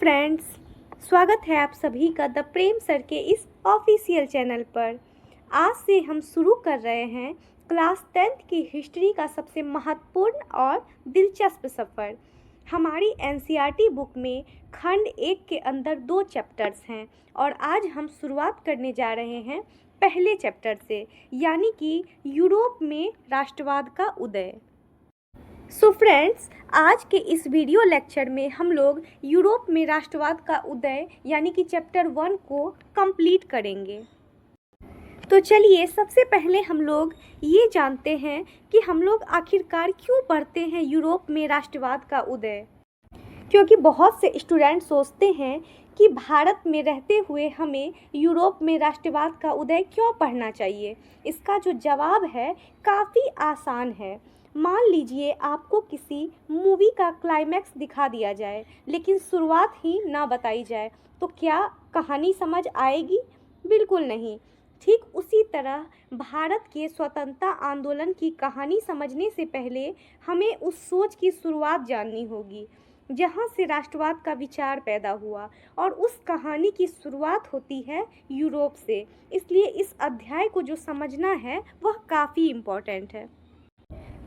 Friends, स्वागत है आप सभी का द प्रेम सर के इस ऑफिशियल चैनल पर। आज से हम शुरू कर रहे हैं क्लास 10th की हिस्ट्री का सबसे महत्वपूर्ण और दिलचस्प सफ़र। हमारी एनसीईआरटी बुक में खंड 1 के अंदर 2 चैप्टर्स हैं और आज हम शुरुआत करने जा रहे हैं पहले चैप्टर से, यानी कि यूरोप में राष्ट्रवाद का उदय। सो फ्रेंड्स, आज के इस वीडियो लेक्चर में हम लोग यूरोप में राष्ट्रवाद का उदय यानी कि चैप्टर 1 को कंप्लीट करेंगे। तो चलिए सबसे पहले हम लोग ये जानते हैं कि हम लोग आखिरकार क्यों पढ़ते हैं यूरोप में राष्ट्रवाद का उदय। क्योंकि बहुत से स्टूडेंट सोचते हैं कि भारत में रहते हुए हमें यूरोप में राष्ट्रवाद का उदय क्यों पढ़ना चाहिए। इसका जो जवाब है काफ़ी आसान है। मान लीजिए आपको किसी मूवी का क्लाइमैक्स दिखा दिया जाए लेकिन शुरुआत ही ना बताई जाए, तो क्या कहानी समझ आएगी? बिल्कुल नहीं। ठीक उसी तरह भारत के स्वतंत्रता आंदोलन की कहानी समझने से पहले हमें उस सोच की शुरुआत जाननी होगी जहाँ से राष्ट्रवाद का विचार पैदा हुआ, और उस कहानी की शुरुआत होती है यूरोप से। इसलिए इस अध्याय को जो समझना है वह काफ़ी इम्पोर्टेंट है।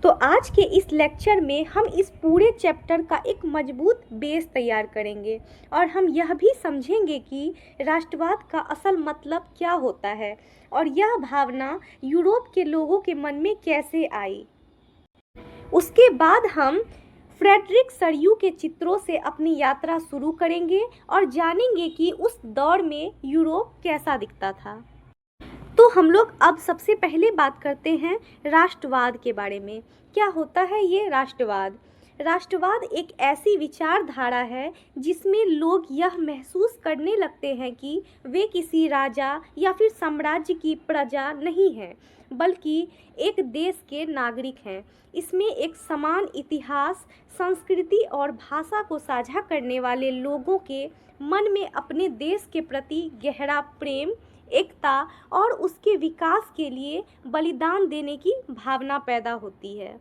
तो आज के इस लेक्चर में हम इस पूरे चैप्टर का एक मजबूत बेस तैयार करेंगे और हम यह भी समझेंगे कि राष्ट्रवाद का असल मतलब क्या होता है और यह भावना यूरोप के लोगों के मन में कैसे आई। उसके बाद हम फ्रेडरिक सरयू के चित्रों से अपनी यात्रा शुरू करेंगे और जानेंगे कि उस दौर में यूरोप कैसा दिखता था। तो हम लोग अब सबसे पहले बात करते हैं राष्ट्रवाद के बारे में। क्या होता है ये राष्ट्रवाद? राष्ट्रवाद एक ऐसी विचारधारा है जिसमें लोग यह महसूस करने लगते हैं कि वे किसी राजा या फिर साम्राज्य की प्रजा नहीं हैं, बल्कि एक देश के नागरिक हैं। इसमें एक समान इतिहास, संस्कृति और भाषा को साझा करने वाले लोगों के मन में अपने देश के प्रति गहरा प्रेम, एकता और उसके विकास के लिए बलिदान देने की भावना पैदा होती है।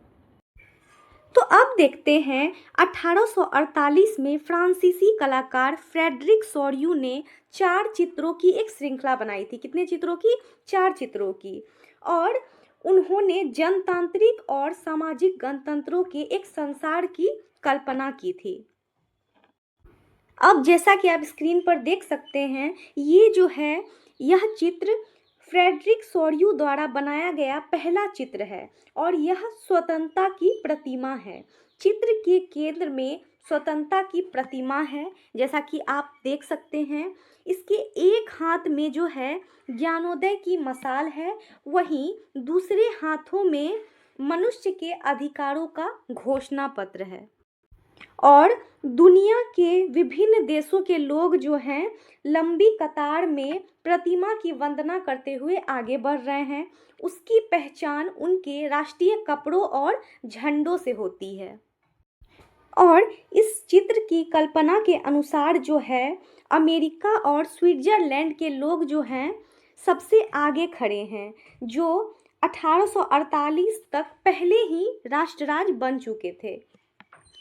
तो अब देखते हैं 1848 में फ्रांसीसी कलाकार फ्रेडरिक सोर्यू ने 4 चित्रों की एक श्रृंखला बनाई थी। कितने चित्रों की? 4 चित्रों की। और उन्होंने जनतांत्रिक और सामाजिक गणतंत्रों के एक संसार की कल्पना की थी। अब जैसा कि आप स्क्रीन पर देख सकते हैं, ये जो है यह चित्र फ्रेडरिक सोर्यू द्वारा बनाया गया पहला चित्र है और यह स्वतंत्रता की प्रतिमा है। चित्र के केंद्र में स्वतंत्रता की प्रतिमा है, जैसा कि आप देख सकते हैं। इसके एक हाथ में जो है ज्ञानोदय की मशाल है, वहीं दूसरे हाथों में मनुष्य के अधिकारों का घोषणा पत्र है। और दुनिया के विभिन्न देशों के लोग जो हैं लंबी कतार में प्रतिमा की वंदना करते हुए आगे बढ़ रहे हैं। उसकी पहचान उनके राष्ट्रीय कपड़ों और झंडों से होती है। और इस चित्र की कल्पना के अनुसार जो है अमेरिका और स्विट्जरलैंड के लोग जो हैं सबसे आगे खड़े हैं, जो 1848 तक पहले ही राष्ट्रराज बन चुके थे।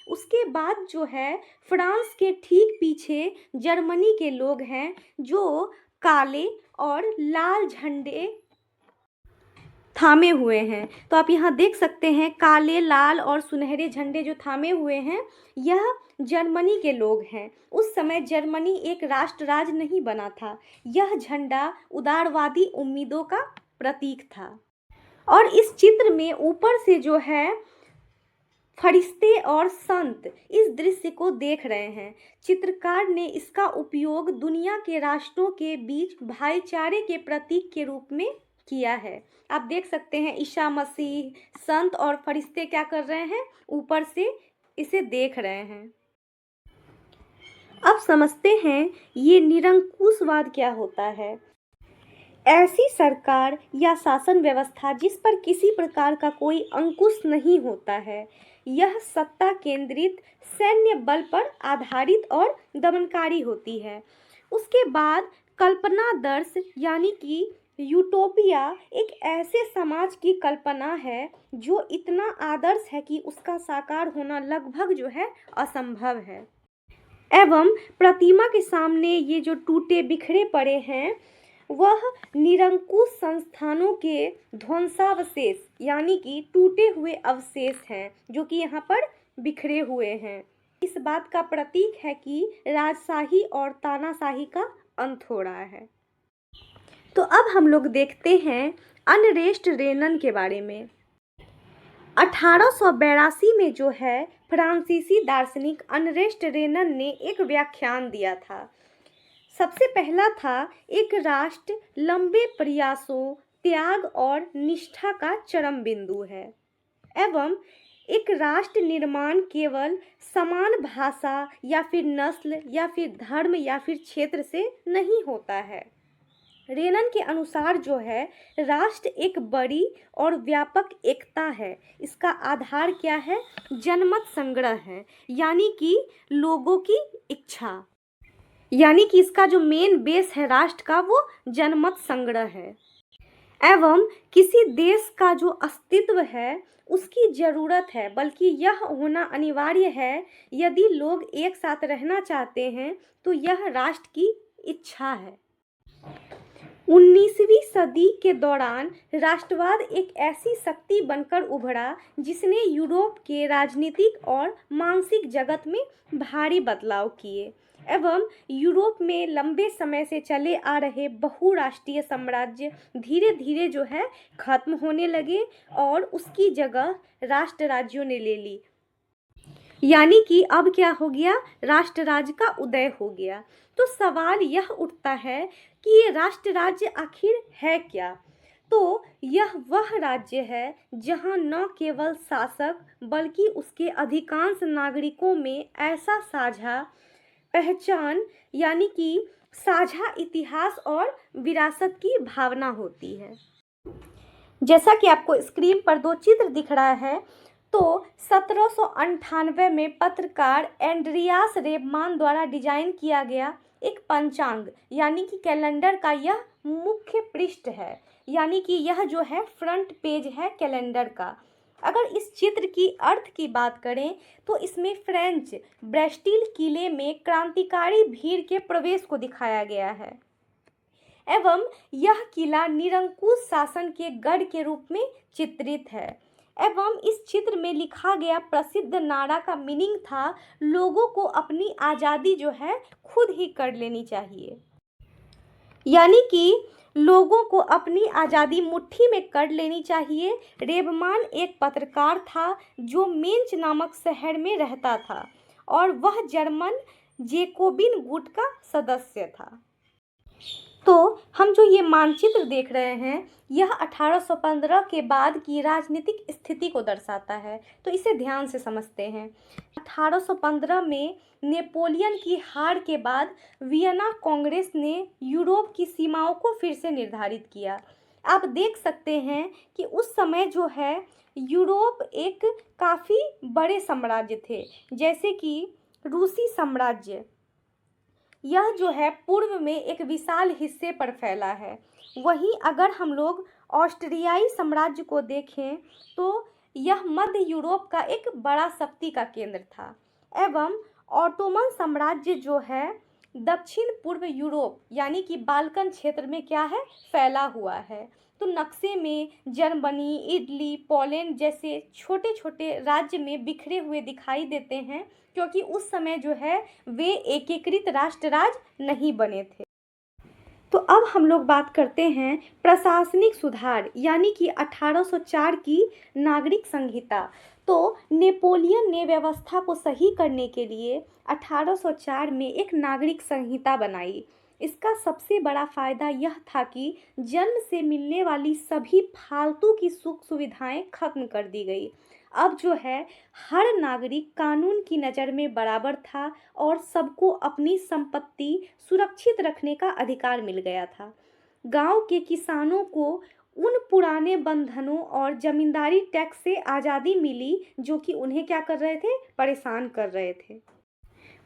उसके बाद जो है फ्रांस के ठीक पीछे जर्मनी के लोग हैं, जो काले और लाल झंडे थामे हुए हैं। तो आप यहाँ देख सकते हैं काले, लाल और सुनहरे झंडे जो थामे हुए हैं, यह जर्मनी के लोग हैं। उस समय जर्मनी एक राष्ट्रराज नहीं बना था। यह झंडा उदारवादी उम्मीदों का प्रतीक था। और इस चित्र में ऊपर से जो है फरिश्ते और संत इस दृश्य को देख रहे हैं। चित्रकार ने इसका उपयोग दुनिया के राष्ट्रों के बीच भाईचारे के प्रतीक के रूप में किया है। आप देख सकते हैं ईसा मसीह, संत और फरिश्ते क्या कर रहे हैं? ऊपर से इसे देख रहे हैं। अब समझते हैं ये निरंकुशवाद क्या होता है। ऐसी सरकार या शासन व्यवस्था जिस पर किसी प्रकार का कोई अंकुश नहीं होता है। यह सत्ता केंद्रित सैन्य बल पर आधारित और दमनकारी होती है। उसके बाद कल्पनादर्श यानी कि यूटोपिया एक ऐसे समाज की कल्पना है जो इतना आदर्श है कि उसका साकार होना लगभग जो है असंभव है। एवं प्रतिमा के सामने ये जो टूटे बिखरे पड़े हैं वह निरंकुश संस्थानों के ध्वंसावशेष यानी कि टूटे हुए अवशेष हैं जो कि यहाँ पर बिखरे हुए हैं। इस बात का प्रतीक है कि राजशाही और तानाशाही का अंत हो रहा है। तो अब हम लोग देखते हैं अनरेस्ट रेनन के बारे में। 1882 में जो है फ्रांसीसी दार्शनिक अनरेस्ट रेनन ने एक व्याख्यान दिया था। सबसे पहला था एक राष्ट्र लंबे प्रयासों, त्याग और निष्ठा का चरम बिंदु है एवं एक राष्ट्र निर्माण केवल समान भाषा या फिर नस्ल या फिर धर्म या फिर क्षेत्र से नहीं होता है। रेनन के अनुसार जो है राष्ट्र एक बड़ी और व्यापक एकता है। इसका आधार क्या है? जनमत संग्रह है, यानी कि लोगों की इच्छा, यानी कि इसका जो मेन बेस है राष्ट्र का वो जनमत संग्रह है। एवं किसी देश का जो अस्तित्व है उसकी ज़रूरत है, बल्कि यह होना अनिवार्य है। यदि लोग एक साथ रहना चाहते हैं तो यह राष्ट्र की इच्छा है। 19वीं सदी के दौरान राष्ट्रवाद एक ऐसी शक्ति बनकर उभरा जिसने यूरोप के राजनीतिक और मानसिक जगत में भारी बदलाव किए एवं यूरोप में लंबे समय से चले आ रहे बहुराष्ट्रीय साम्राज्य धीरे धीरे जो है खत्म होने लगे और उसकी जगह राष्ट्र राज्यों ने ले ली। यानी कि अब क्या हो गया? राष्ट्र राज्य का उदय हो गया। तो सवाल यह उठता है कि ये राष्ट्र राज्य आखिर है क्या? तो यह वह राज्य है जहां न केवल शासक बल्कि उसके अधिकांश नागरिकों में ऐसा साझा पहचान यानी कि साझा इतिहास और विरासत की भावना होती है। जैसा कि आपको स्क्रीन पर दो चित्र दिख रहा है, तो 1798 में पत्रकार एंड्रियास रेबमान द्वारा डिजाइन किया गया एक पंचांग यानी कि कैलेंडर का यह मुख्य पृष्ठ है, यानी कि यह जो है फ्रंट पेज है कैलेंडर का। अगर इस चित्र की अर्थ की बात करें तो इसमें फ्रेंच ब्रेस्टिल किले में क्रांतिकारी भीड़ के प्रवेश को दिखाया गया है एवं यह किला निरंकुश शासन के गढ़ के रूप में चित्रित है। एवं इस चित्र में लिखा गया प्रसिद्ध नारा का मीनिंग था लोगों को अपनी आज़ादी जो है खुद ही कर लेनी चाहिए, यानी कि लोगों को अपनी आज़ादी मुट्ठी में कर लेनी चाहिए। रेबमान एक पत्रकार था जो मेंच नामक शहर में रहता था और वह जर्मन जेकोबिन गुट का सदस्य था। तो हम जो ये मानचित्र देख रहे हैं यह 1815 के बाद की राजनीतिक स्थिति को दर्शाता है, तो इसे ध्यान से समझते हैं। 1815 में नेपोलियन की हार के बाद वियना कांग्रेस ने यूरोप की सीमाओं को फिर से निर्धारित किया। आप देख सकते हैं कि उस समय जो है यूरोप एक काफ़ी बड़े साम्राज्य थे, जैसे कि रूसी साम्राज्य, यह जो है पूर्व में एक विशाल हिस्से पर फैला है। वहीं अगर हम लोग ऑस्ट्रियाई साम्राज्य को देखें तो यह मध्य यूरोप का एक बड़ा शक्ति का केंद्र था एवं ऑटोमन साम्राज्य जो है दक्षिण पूर्व यूरोप यानी कि बाल्कन क्षेत्र में क्या है फैला हुआ है। तो नक्शे में जर्मनी, इटली, पोलैंड जैसे छोटे छोटे राज्य में बिखरे हुए दिखाई देते हैं, क्योंकि उस समय जो है वे एकीकृत राष्ट्र राज्य नहीं बने थे। तो अब हम लोग बात करते हैं प्रशासनिक सुधार यानी कि 1804 की नागरिक संहिता। तो नेपोलियन ने व्यवस्था को सही करने के लिए 1804 में एक नागरिक संहिता बनाई। इसका सबसे बड़ा फ़ायदा यह था कि जन्म से मिलने वाली सभी फालतू की सुख सुविधाएं खत्म कर दी गई। अब जो है हर नागरिक कानून की नज़र में बराबर था और सबको अपनी संपत्ति सुरक्षित रखने का अधिकार मिल गया था। गांव के किसानों को उन पुराने बंधनों और जमींदारी टैक्स से आज़ादी मिली जो कि उन्हें क्या कर रहे थे, परेशान कर रहे थे।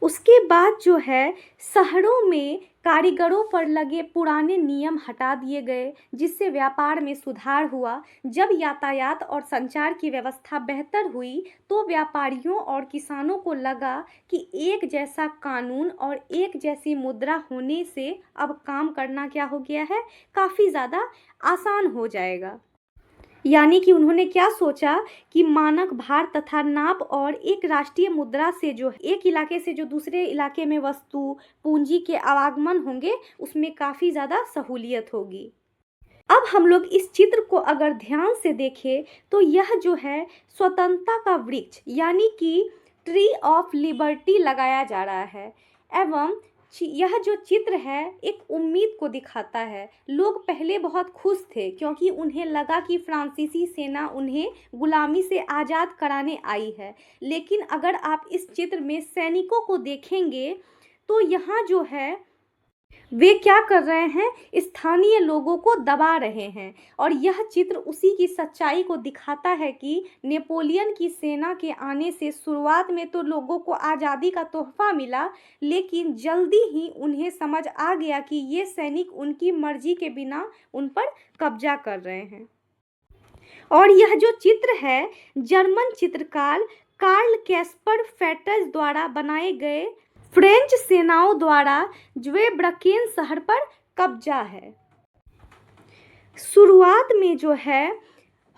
उसके बाद जो है शहरों में कारीगरों पर लगे पुराने नियम हटा दिए गए, जिससे व्यापार में सुधार हुआ। जब यातायात और संचार की व्यवस्था बेहतर हुई तो व्यापारियों और किसानों को लगा कि एक जैसा कानून और एक जैसी मुद्रा होने से अब काम करना क्या हो गया है, काफ़ी ज़्यादा आसान हो जाएगा। यानी कि उन्होंने क्या सोचा कि मानक भार तथा नाप और एक राष्ट्रीय मुद्रा से जो एक इलाके से जो दूसरे इलाके में वस्तु पूंजी के आवागमन होंगे, उसमें काफ़ी ज़्यादा सहूलियत होगी। अब हम लोग इस चित्र को अगर ध्यान से देखें तो यह जो है स्वतंत्रता का वृक्ष यानी कि ट्री ऑफ लिबर्टी लगाया जा रहा है। एवं यह जो चित्र है एक उम्मीद को दिखाता है। लोग पहले बहुत खुश थे क्योंकि उन्हें लगा कि फ्रांसीसी सेना उन्हें गुलामी से आज़ाद कराने आई है। लेकिन अगर आप इस चित्र में सैनिकों को देखेंगे तो यहाँ जो है वे क्या कर रहे हैं, स्थानीय लोगों को दबा रहे हैं। और यह चित्र उसी की सच्चाई को दिखाता है कि नेपोलियन की सेना के आने से शुरुआत में तो लोगों को आज़ादी का तोहफा मिला, लेकिन जल्दी ही उन्हें समझ आ गया कि ये सैनिक उनकी मर्जी के बिना उन पर कब्जा कर रहे हैं। और यह जो चित्र है जर्मन चित्रकार कार्ल कैस्पर फेटर्स द्वारा बनाए गए फ्रेंच सेनाओं द्वारा ज्वेब्रकेन शहर पर कब्जा है। शुरुआत में जो है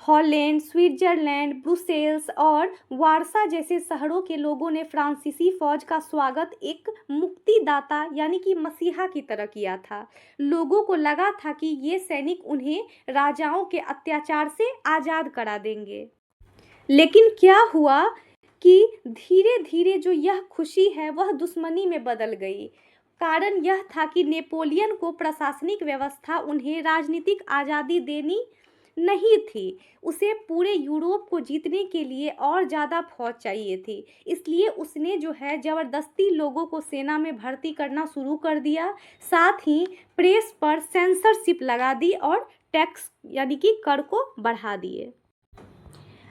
हॉलैंड, स्विट्जरलैंड, ब्रुसेल्स और वारसा जैसे शहरों के लोगों ने फ्रांसीसी फौज का स्वागत एक मुक्तिदाता यानी कि मसीहा की तरह किया था। लोगों को लगा था कि ये सैनिक उन्हें राजाओं के अत्याचार से आज़ाद करा देंगे। लेकिन क्या हुआ कि धीरे धीरे जो यह खुशी है वह दुश्मनी में बदल गई। कारण यह था कि नेपोलियन को प्रशासनिक व्यवस्था उन्हें राजनीतिक आज़ादी देनी नहीं थी। उसे पूरे यूरोप को जीतने के लिए और ज़्यादा फौज चाहिए थी। इसलिए उसने जो है ज़बरदस्ती लोगों को सेना में भर्ती करना शुरू कर दिया। साथ ही प्रेस पर सेंसरशिप लगा दी और टैक्स यानी कि कर को बढ़ा दिए।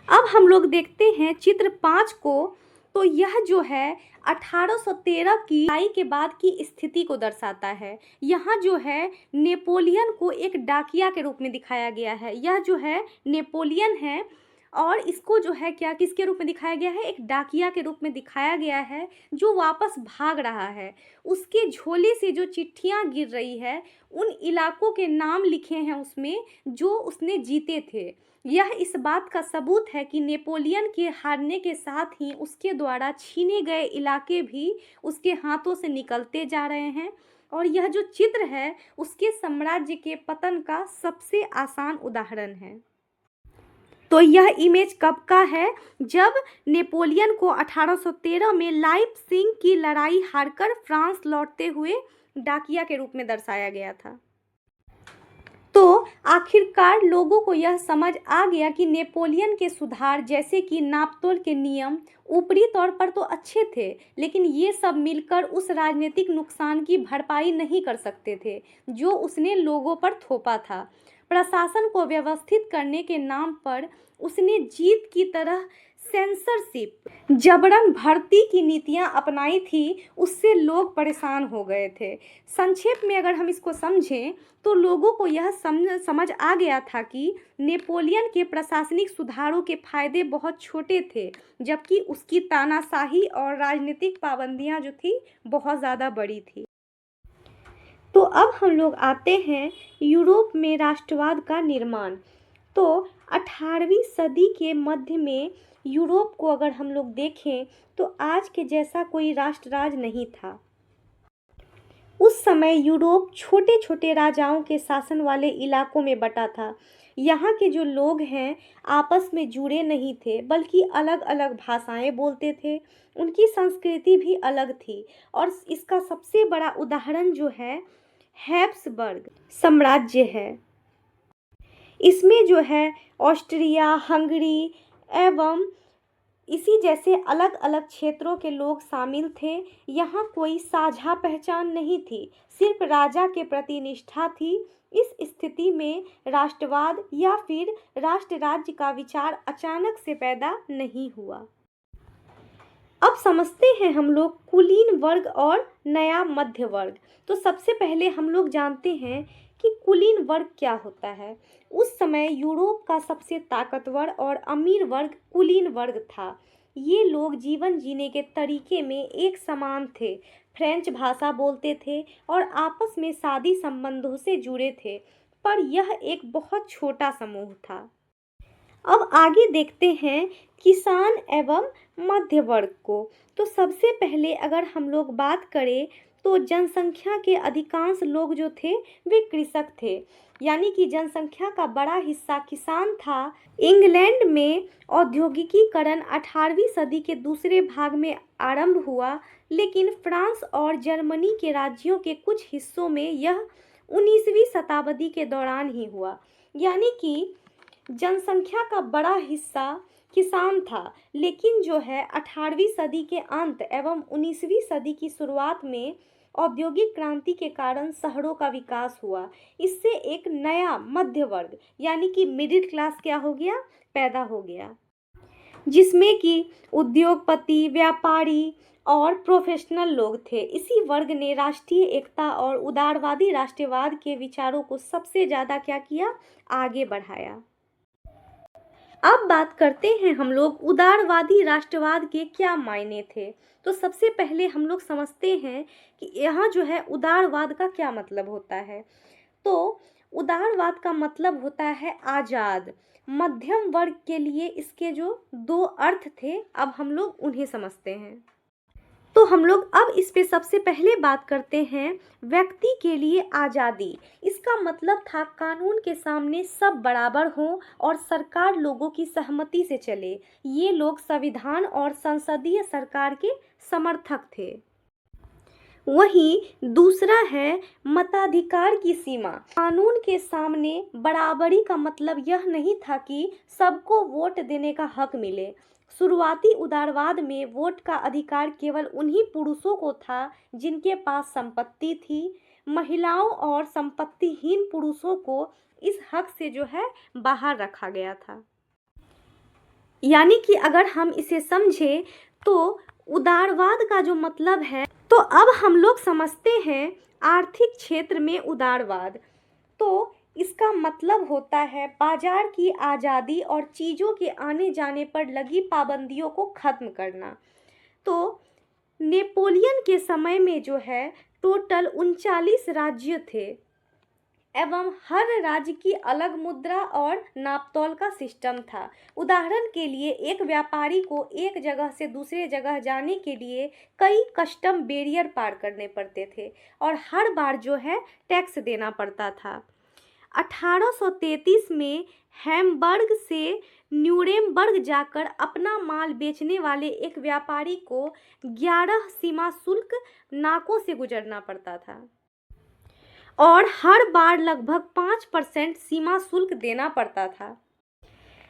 अब हम लोग देखते हैं चित्र 5 को, तो यह जो है 1813 की लड़ाई के बाद की स्थिति को दर्शाता है। यहाँ जो है नेपोलियन को एक डाकिया के रूप में दिखाया गया है। यह जो है नेपोलियन है और इसको जो है क्या किसके रूप में दिखाया गया है, एक डाकिया के रूप में दिखाया गया है जो वापस भाग रहा है। उसके झोले से जो चिट्ठियाँ गिर रही है उन इलाकों के नाम लिखे हैं उसमें जो उसने जीते थे। यह इस बात का सबूत है कि नेपोलियन के हारने के साथ ही उसके द्वारा छीने गए इलाके भी उसके हाथों से निकलते जा रहे हैं। और यह जो चित्र है उसके साम्राज्य के पतन का सबसे आसान उदाहरण है। तो यह इमेज कब का है, जब नेपोलियन को 1813 में लाइप्जिग की लड़ाई हारकर फ्रांस लौटते हुए डाकिया के रूप में दर्शाया गया था। तो आखिरकार लोगों को यह समझ आ गया कि नेपोलियन के सुधार जैसे कि नापतोल के नियम ऊपरी तौर पर तो अच्छे थे, लेकिन ये सब मिलकर उस राजनीतिक नुकसान की भरपाई नहीं कर सकते थे जो उसने लोगों पर थोपा था। प्रशासन को व्यवस्थित करने के नाम पर उसने जीत की तरह सेंसरशिप, जबरन भर्ती की नीतियां अपनाई थी। उससे लोग परेशान हो गए थे। संक्षेप में अगर हम इसको समझें तो लोगों को यह समझ आ गया था कि नेपोलियन के प्रशासनिक सुधारों के फायदे बहुत छोटे थे, जबकि उसकी तानाशाही और राजनीतिक पाबंदियां जो थी बहुत ज़्यादा बड़ी थी। तो अब हम लोग आते हैं यूरोप में राष्ट्रवाद का निर्माण। तो 18वीं सदी के मध्य में यूरोप को अगर हम लोग देखें तो आज के जैसा कोई राष्ट्र राज नहीं था। उस समय यूरोप छोटे छोटे राजाओं के शासन वाले इलाकों में बटा था। यहाँ के जो लोग हैं आपस में जुड़े नहीं थे, बल्कि अलग अलग भाषाएं बोलते थे। उनकी संस्कृति भी अलग थी। और इसका सबसे बड़ा उदाहरण जो है हैब्सबर्ग साम्राज्य है। इसमें जो है ऑस्ट्रिया, हंगरी एवं इसी जैसे अलग अलग क्षेत्रों के लोग शामिल थे। यहाँ कोई साझा पहचान नहीं थी, सिर्फ राजा के प्रति निष्ठा थी। इस स्थिति में राष्ट्रवाद या फिर राष्ट्र राज्य का विचार अचानक से पैदा नहीं हुआ। अब समझते हैं हम लोग कुलीन वर्ग और नया मध्य वर्ग। तो सबसे पहले हम लोग जानते हैं कि कुलीन वर्ग क्या होता है। उस समय यूरोप का सबसे ताकतवर और अमीर वर्ग कुलीन वर्ग था। ये लोग जीवन जीने के तरीके में एक समान थे, फ्रेंच भाषा बोलते थे और आपस में शादी संबंधों से जुड़े थे, पर यह एक बहुत छोटा समूह था। अब आगे देखते हैं किसान एवं मध्य वर्ग को। तो सबसे पहले अगर हम लोग बात करें तो जनसंख्या के अधिकांश लोग जो थे वे कृषक थे, यानी कि जनसंख्या का बड़ा हिस्सा किसान था। इंग्लैंड में औद्योगिकीकरण 18वीं सदी के दूसरे भाग में आरंभ हुआ, लेकिन फ्रांस और जर्मनी के राज्यों के कुछ हिस्सों में यह 19वीं शताब्दी के दौरान ही हुआ। यानी कि जनसंख्या का बड़ा हिस्सा किसान था, लेकिन जो है 18वीं सदी के अंत एवं 19वीं सदी की शुरुआत में औद्योगिक क्रांति के कारण शहरों का विकास हुआ। इससे एक नया मध्य वर्ग यानी कि मिडिल क्लास क्या हो गया, पैदा हो गया, जिसमें कि उद्योगपति, व्यापारी और प्रोफेशनल लोग थे। इसी वर्ग ने राष्ट्रीय एकता और उदारवादी राष्ट्रवाद के विचारों को सबसे ज़्यादा क्या किया, आगे बढ़ाया। अब बात करते हैं हम लोग उदारवादी राष्ट्रवाद के क्या मायने थे। तो सबसे पहले हम लोग समझते हैं कि यहाँ जो है उदारवाद का क्या मतलब होता है। तो उदारवाद का मतलब होता है आज़ाद। मध्यम वर्ग के लिए इसके जो दो अर्थ थे, अब हम लोग उन्हें समझते हैं। तो हम लोग अब इस पे सबसे पहले बात करते हैं व्यक्ति के लिए आज़ादी। इसका मतलब था कानून के सामने सब बराबर हों और सरकार लोगों की सहमति से चले। ये लोग संविधान और संसदीय सरकार के समर्थक थे। वहीं दूसरा है मताधिकार की सीमा। कानून के सामने बराबरी का मतलब यह नहीं था कि सबको वोट देने का हक मिले। शुरुआती उदारवाद में वोट का अधिकार केवल उन्हीं पुरुषों को था जिनके पास संपत्ति थी। महिलाओं और संपत्तिहीन पुरुषों को इस हक से जो है बाहर रखा गया था। यानी कि अगर हम इसे समझें तो उदारवाद का जो मतलब है, तो अब हम लोग समझते हैं आर्थिक क्षेत्र में उदारवाद। तो इसका मतलब होता है बाजार की आज़ादी और चीज़ों के आने जाने पर लगी पाबंदियों को ख़त्म करना। तो नेपोलियन के समय में जो है टोटल 39 राज्य थे एवं हर राज्य की अलग मुद्रा और नापतोल का सिस्टम था। उदाहरण के लिए एक व्यापारी को एक जगह से दूसरे जगह जाने के लिए कई कस्टम बैरियर पार करने पड़ते थे और हर बार जो है टैक्स देना पड़ता था। 1833 में हैम्बर्ग से न्यूरेमबर्ग जाकर अपना माल बेचने वाले एक व्यापारी को 11 सीमा शुल्क नाकों से गुजरना पड़ता था और हर बार लगभग 5% सीमा शुल्क देना पड़ता था।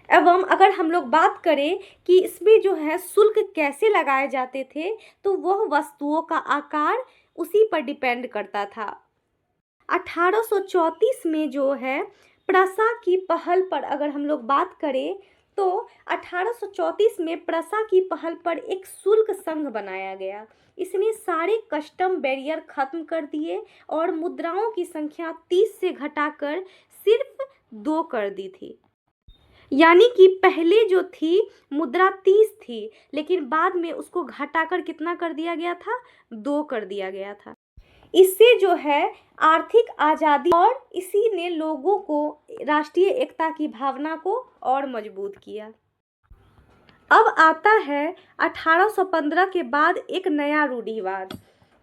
एवं अगर हम लोग बात करें कि इसमें जो है शुल्क कैसे लगाए जाते थे, तो वह वस्तुओं का आकार उसी पर डिपेंड करता था। 1834 में जो है प्रसा की पहल पर अगर हम लोग बात करें तो 1834 में प्रसा की पहल पर एक शुल्क संघ बनाया गया। इसने सारे कस्टम बैरियर खत्म कर दिए और मुद्राओं की संख्या 30 से घटाकर सिर्फ 2 कर दी थी। यानी कि पहले जो थी मुद्रा 30 थी, लेकिन बाद में उसको घटाकर कितना कर दिया गया था, 2 कर दिया गया था। इससे जो है आर्थिक आज़ादी और इसी ने लोगों को राष्ट्रीय एकता की भावना को और मजबूत किया। अब आता है 1815 के बाद एक नया रूढ़िवाद।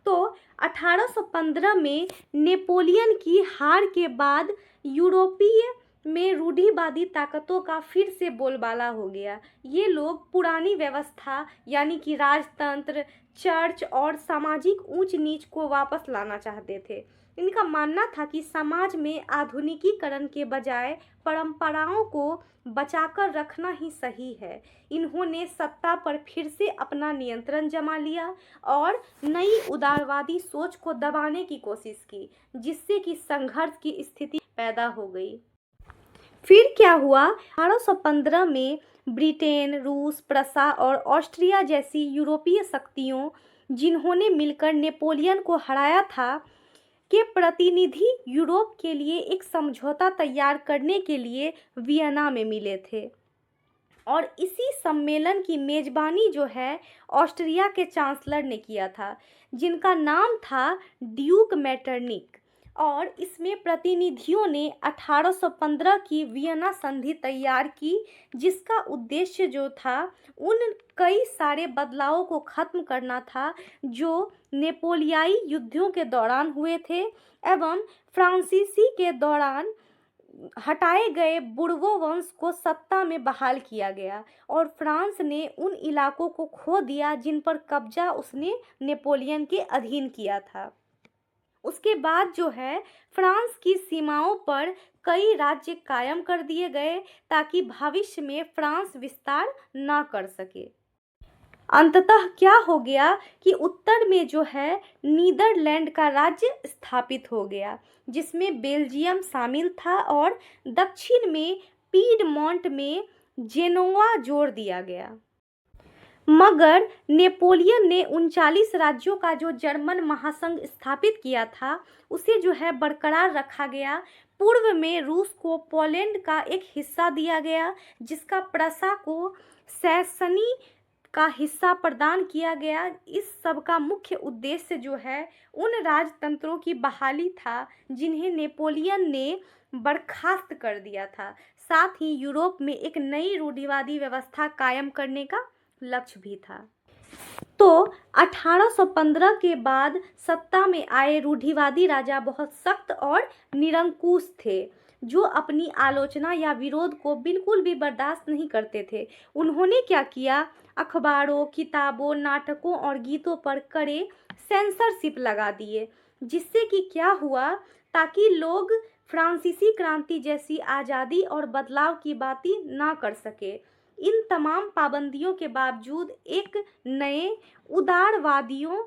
तो 1815 में नेपोलियन की हार के बाद यूरोपीय में रूढ़िवादी ताकतों का फिर से बोलबाला हो गया। ये लोग पुरानी व्यवस्था यानी कि राजतंत्र, चर्च और सामाजिक ऊंच नीच को वापस लाना चाहते थे। इनका मानना था कि समाज में आधुनिकीकरण के बजाय परंपराओं को बचाकर रखना ही सही है। इन्होंने सत्ता पर फिर से अपना नियंत्रण जमा लिया और नई उदारवादी सोच को दबाने की कोशिश की, जिससे कि संघर्ष की स्थिति पैदा हो गई। फिर क्या हुआ, 1815 में ब्रिटेन, रूस, प्रसा और ऑस्ट्रिया जैसी यूरोपीय शक्तियों, जिन्होंने मिलकर नेपोलियन को हराया था, के प्रतिनिधि यूरोप के लिए एक समझौता तैयार करने के लिए वियना में मिले थे। और इसी सम्मेलन की मेजबानी जो है ऑस्ट्रिया के चांसलर ने किया था, जिनका नाम था ड्यूक मेटरनिक। और इसमें प्रतिनिधियों ने 1815 की वियना संधि तैयार की, जिसका उद्देश्य जो था उन कई सारे बदलावों को ख़त्म करना था जो नेपोलियाई युद्धों के दौरान हुए थे एवं फ्रांसीसी के दौरान हटाए गए बुर्बो वंश को सत्ता में बहाल किया गया और फ्रांस ने उन इलाकों को खो दिया जिन पर कब्जा उसने नेपोलियन के अधीन किया था। उसके बाद जो है फ्रांस की सीमाओं पर कई राज्य कायम कर दिए गए ताकि भविष्य में फ्रांस विस्तार ना कर सके। अंततः क्या हो गया कि उत्तर में जो है नीदरलैंड का राज्य स्थापित हो गया, जिसमें बेल्जियम शामिल था, और दक्षिण में पीडमोंट में जेनोवा जोड़ दिया गया। मगर नेपोलियन ने 39 राज्यों का जो जर्मन महासंघ स्थापित किया था उसे जो है बरकरार रखा गया। पूर्व में रूस को पोलैंड का एक हिस्सा दिया गया, जिसका प्रसा को सैक्सनी का हिस्सा प्रदान किया गया। इस सब का मुख्य उद्देश्य जो है उन राजतंत्रों की बहाली था जिन्हें नेपोलियन ने बर्खास्त कर दिया था, साथ ही यूरोप में एक नई रूढ़िवादी व्यवस्था कायम करने का लक्ष्य भी था। तो 1815 के बाद सत्ता में आए रूढ़िवादी राजा बहुत सख्त और निरंकुश थे, जो अपनी आलोचना या विरोध को बिल्कुल भी बर्दाश्त नहीं करते थे। उन्होंने क्या किया, अखबारों, किताबों, नाटकों और गीतों पर कड़े सेंसरशिप लगा दिए, जिससे कि क्या हुआ, ताकि लोग फ्रांसीसी क्रांति जैसी आज़ादी और बदलाव की बातें ना कर सके। इन तमाम पाबंदियों के बावजूद एक नए उदारवादियों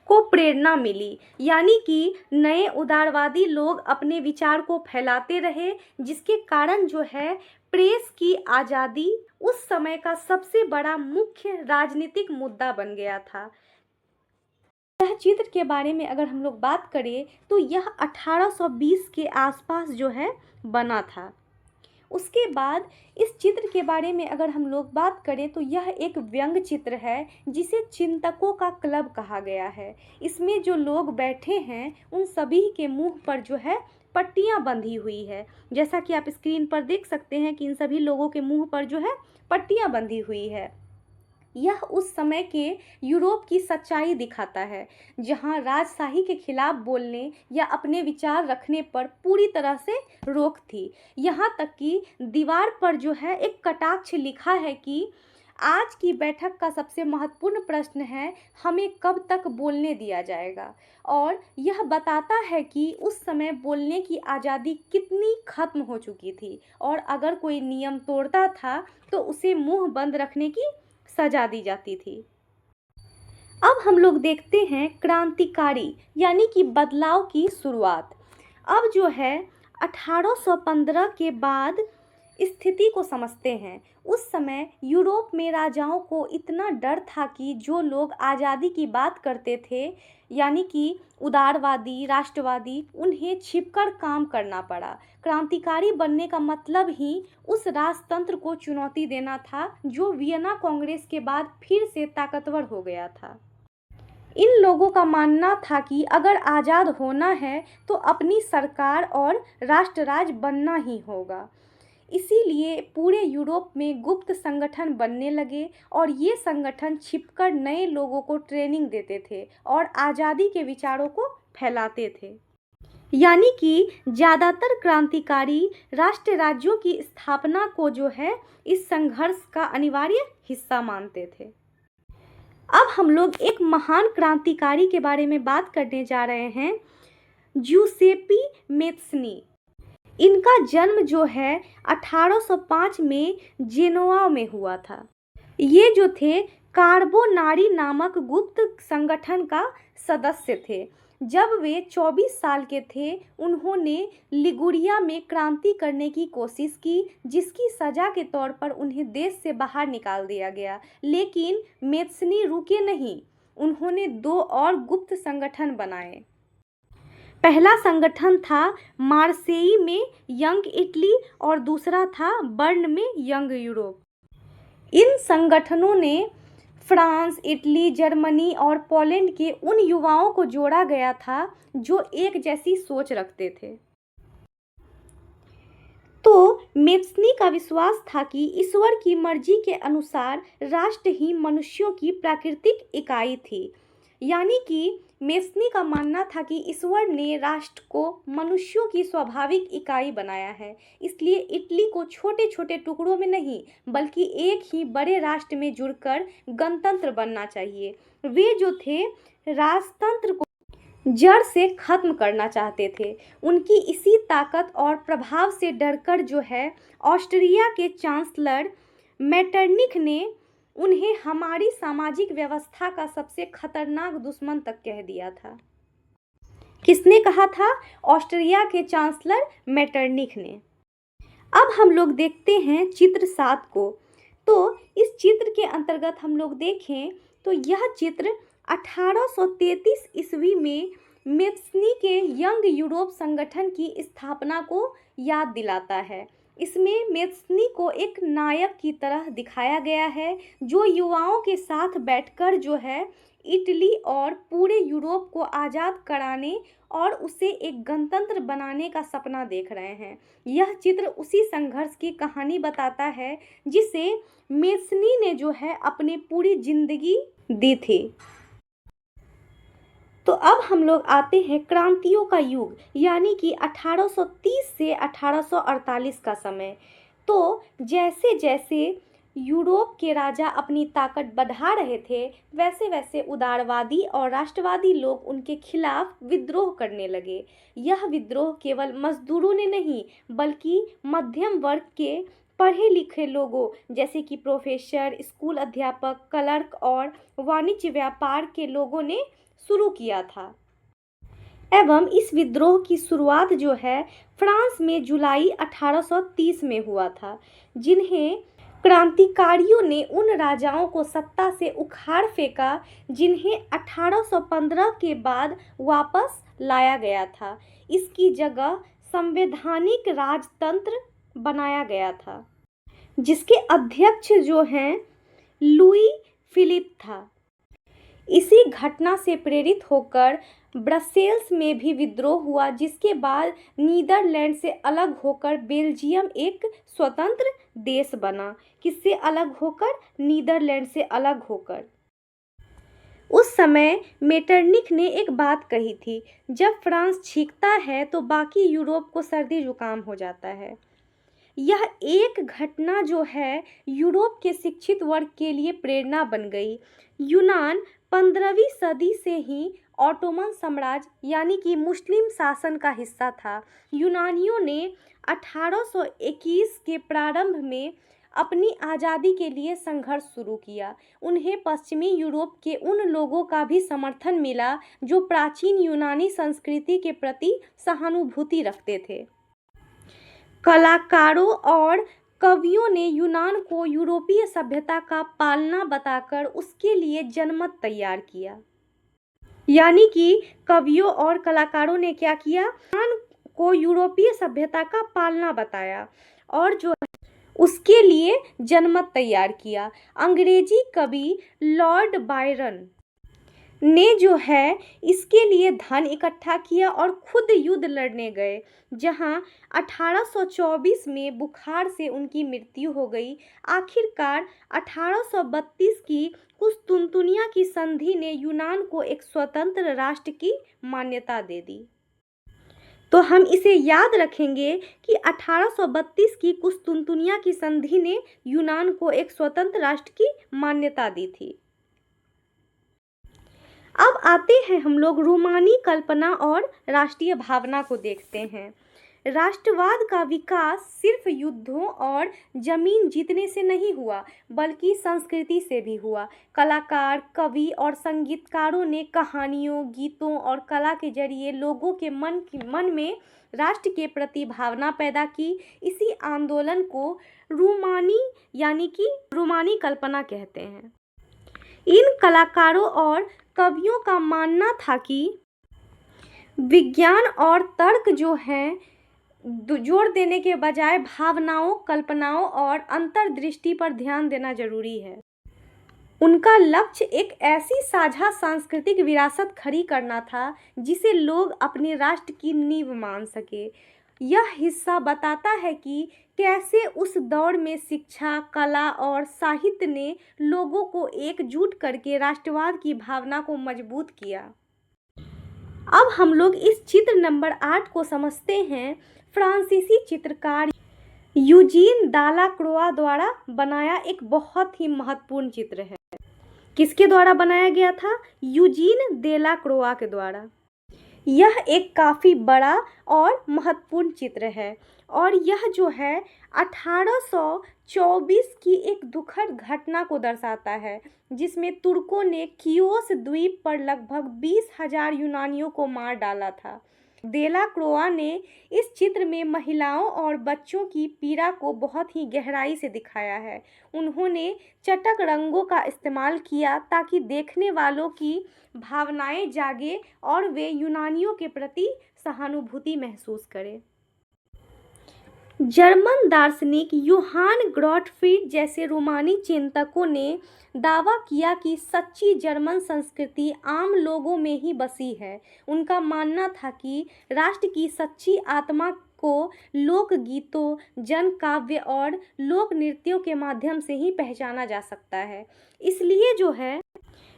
को प्रेरणा मिली, यानी कि नए उदारवादी लोग अपने विचार को फैलाते रहे, जिसके कारण जो है प्रेस की आज़ादी उस समय का सबसे बड़ा मुख्य राजनीतिक मुद्दा बन गया था। यह चित्र के बारे में अगर हम लोग बात करें तो यह 1820 के आसपास जो है बना था। उसके बाद इस चित्र के बारे में अगर हम लोग बात करें तो यह एक व्यंग्य चित्र है, जिसे चिंतकों का क्लब कहा गया है। इसमें जो लोग बैठे हैं उन सभी के मुंह पर जो है पट्टियां बंधी हुई है, जैसा कि आप स्क्रीन पर देख सकते हैं कि इन सभी लोगों के मुंह पर जो है पट्टियां बंधी हुई है। यह उस समय के यूरोप की सच्चाई दिखाता है, जहां राजशाही के खिलाफ बोलने या अपने विचार रखने पर पूरी तरह से रोक थी। यहाँ तक कि दीवार पर जो है एक कटाक्ष लिखा है कि आज की बैठक का सबसे महत्वपूर्ण प्रश्न है, हमें कब तक बोलने दिया जाएगा। और यह बताता है कि उस समय बोलने की आज़ादी कितनी खत्म हो चुकी थी, और अगर कोई नियम तोड़ता था तो उसे मुंह बंद रखने की सजा दी जाती थी। अब हम लोग देखते हैं क्रांतिकारी यानी कि बदलाव की शुरुआत। अब जो है 1815 के बाद स्थिति को समझते हैं। उस समय यूरोप में राजाओं को इतना डर था कि जो लोग आज़ादी की बात करते थे, यानी कि उदारवादी, राष्ट्रवादी, उन्हें छिपकर काम करना पड़ा। क्रांतिकारी बनने का मतलब ही उस राजतंत्र को चुनौती देना था जो वियना कांग्रेस के बाद फिर से ताकतवर हो गया था। इन लोगों का मानना था कि अगर आज़ाद होना है तो अपनी सरकार और राष्ट्रराज बनना ही होगा। इसीलिए पूरे यूरोप में गुप्त संगठन बनने लगे और ये संगठन छिपकर नए लोगों को ट्रेनिंग देते थे और आज़ादी के विचारों को फैलाते थे। यानी कि ज़्यादातर क्रांतिकारी राष्ट्र राज्यों की स्थापना को जो है इस संघर्ष का अनिवार्य हिस्सा मानते थे। अब हम लोग एक महान क्रांतिकारी के बारे में बात करने जा रहे हैं, ज्यूसेप्पी मैत्सनी। इनका जन्म जो है 1805 में जेनोवा में हुआ था। ये जो थे कार्बोनारी नामक गुप्त संगठन का सदस्य थे। जब वे 24 साल के थे, उन्होंने लिगुरिया में क्रांति करने की कोशिश की, जिसकी सजा के तौर पर उन्हें देश से बाहर निकाल दिया गया। लेकिन मेस्नी रुके नहीं, उन्होंने 2 और गुप्त संगठन बनाए। पहला संगठन था मार्सेई में यंग इटली और दूसरा था बर्न में यंग यूरोप। इन संगठनों ने फ्रांस, इटली, जर्मनी और पोलैंड के उन युवाओं को जोड़ा गया था जो एक जैसी सोच रखते थे। तो मेस्नी का विश्वास था कि ईश्वर की मर्जी के अनुसार राष्ट्र ही मनुष्यों की प्राकृतिक इकाई थी। यानी कि मेस्नी का मानना था कि ईश्वर ने राष्ट्र को मनुष्यों की स्वाभाविक इकाई बनाया है, इसलिए इटली को छोटे छोटे टुकड़ों में नहीं बल्कि एक ही बड़े राष्ट्र में जुड़कर गणतंत्र बनना चाहिए। वे जो थे राजतंत्र को जड़ से खत्म करना चाहते थे। उनकी इसी ताकत और प्रभाव से डरकर जो है ऑस्ट्रिया के चांसलर मेटरनिख ने उन्हें हमारी सामाजिक व्यवस्था का सबसे खतरनाक दुश्मन तक कह दिया था। किसने कहा था? ऑस्ट्रिया के चांसलर मेटरनिख ने। अब हम लोग देखते हैं चित्र 7 को। तो इस चित्र के अंतर्गत हम लोग देखें तो यह चित्र 1833 ईस्वी में मेस्नी के यंग यूरोप संगठन की स्थापना को याद दिलाता है। इसमें मेस्नी को एक नायक की तरह दिखाया गया है जो युवाओं के साथ बैठकर जो है इटली और पूरे यूरोप को आज़ाद कराने और उसे एक गणतंत्र बनाने का सपना देख रहे हैं। यह चित्र उसी संघर्ष की कहानी बताता है जिसे मेस्नी ने जो है अपनी पूरी जिंदगी दी थी। तो अब हम लोग आते हैं क्रांतियों का युग, यानी कि 1830 से 1848 का समय। तो जैसे जैसे यूरोप के राजा अपनी ताकत बढ़ा रहे थे, वैसे वैसे उदारवादी और राष्ट्रवादी लोग उनके खिलाफ विद्रोह करने लगे। यह विद्रोह केवल मजदूरों ने नहीं बल्कि मध्यम वर्ग के पढ़े लिखे लोगों जैसे कि प्रोफेसर, स्कूल अध्यापक, क्लर्क और वाणिज्य व्यापार के लोगों ने शुरू किया था। एवं इस विद्रोह की शुरुआत जो है फ्रांस में जुलाई 1830 में हुआ था, जिन्हें क्रांतिकारियों ने उन राजाओं को सत्ता से उखाड़ फेंका जिन्हें 1815 के बाद वापस लाया गया था। इसकी जगह संवैधानिक राजतंत्र बनाया गया था जिसके अध्यक्ष जो हैं लुई फिलिप था। इसी घटना से प्रेरित होकर ब्रसेल्स में भी विद्रोह हुआ, जिसके बाद नीदरलैंड से अलग होकर बेल्जियम एक स्वतंत्र देश बना। किससे अलग होकर? नीदरलैंड से अलग होकर। उस समय मेटरनिख ने एक बात कही थी, जब फ्रांस छींकता है तो बाकी यूरोप को सर्दी जुकाम हो जाता है। यह एक घटना जो है यूरोप के शिक्षित वर्ग के लिए प्रेरणा बन गई। यूनान 15वीं सदी से ही ऑटोमन साम्राज्य यानी कि मुस्लिम शासन का हिस्सा था। यूनानियों ने 1821 के प्रारंभ में अपनी आज़ादी के लिए संघर्ष शुरू किया। उन्हें पश्चिमी यूरोप के उन लोगों का भी समर्थन मिला जो प्राचीन यूनानी संस्कृति के प्रति सहानुभूति रखते थे। कलाकारों और कवियों ने यूनान को यूरोपीय सभ्यता का पालना बताकर उसके लिए जनमत तैयार किया। यानी कि कवियों और कलाकारों ने क्या किया? यूनान को यूरोपीय सभ्यता का पालना बताया और जो उसके लिए जनमत तैयार किया। अंग्रेजी कवि लॉर्ड बायरन ने जो है इसके लिए धन इकट्ठा किया और खुद युद्ध लड़ने गए, जहां 1824 में बुखार से उनकी मृत्यु हो गई। आखिरकार 1832 की कुस्तुनतुनिया की संधि ने यूनान को एक स्वतंत्र राष्ट्र की मान्यता दे दी। तो हम इसे याद रखेंगे कि 1832 की कुस्तुनतुनिया की संधि ने यूनान को एक स्वतंत्र राष्ट्र की मान्यता दी थी। अब आते हैं हम लोग रोमानी कल्पना और राष्ट्रीय भावना को देखते हैं। राष्ट्रवाद का विकास सिर्फ युद्धों और जमीन जीतने से नहीं हुआ, बल्कि संस्कृति से भी हुआ। कलाकार, कवि और संगीतकारों ने कहानियों, गीतों और कला के जरिए लोगों के मन में राष्ट्र के प्रति भावना पैदा की। इसी आंदोलन को रूमानी यानी कि रूमानी कल्पना कहते हैं। इन कलाकारों और कवियों का मानना था कि विज्ञान और तर्क जो हैं जोर देने के बजाय भावनाओं, कल्पनाओं और अंतर्दृष्टि पर ध्यान देना जरूरी है। उनका लक्ष्य एक ऐसी साझा सांस्कृतिक विरासत खड़ी करना था जिसे लोग अपने राष्ट्र की नींव मान सके। यह हिस्सा बताता है कि कैसे उस दौर में शिक्षा, कला और साहित्य ने लोगों को एकजुट करके राष्ट्रवाद की भावना को मजबूत किया। अब हम लोग इस चित्र नंबर 8 को समझते हैं। फ्रांसीसी चित्रकार यूजीन डालाक्रोआ द्वारा बनाया एक बहुत ही महत्वपूर्ण चित्र है। किसके द्वारा बनाया गया था? यूजीन डेलाक्रोआ के द्वारा। यह एक काफ़ी बड़ा और महत्वपूर्ण चित्र है और यह जो है 1824 की एक दुखद घटना को दर्शाता है, जिसमें तुर्कों ने कियोस द्वीप पर लगभग 20,000 यूनानियों को मार डाला था। डेलाक्रोआ ने इस चित्र में महिलाओं और बच्चों की पीड़ा को बहुत ही गहराई से दिखाया है। उन्होंने चटक रंगों का इस्तेमाल किया ताकि देखने वालों की भावनाएं जागे और वे यूनानियों के प्रति सहानुभूति महसूस करें। जर्मन दार्शनिक योहान ग्रॉटफ्रीड जैसे रोमानी चिंतकों ने दावा किया कि सच्ची जर्मन संस्कृति आम लोगों में ही बसी है। उनका मानना था कि राष्ट्र की सच्ची आत्मा को लोकगीतों, जनकाव्य और लोक नृत्यों के माध्यम से ही पहचाना जा सकता है। इसलिए जो है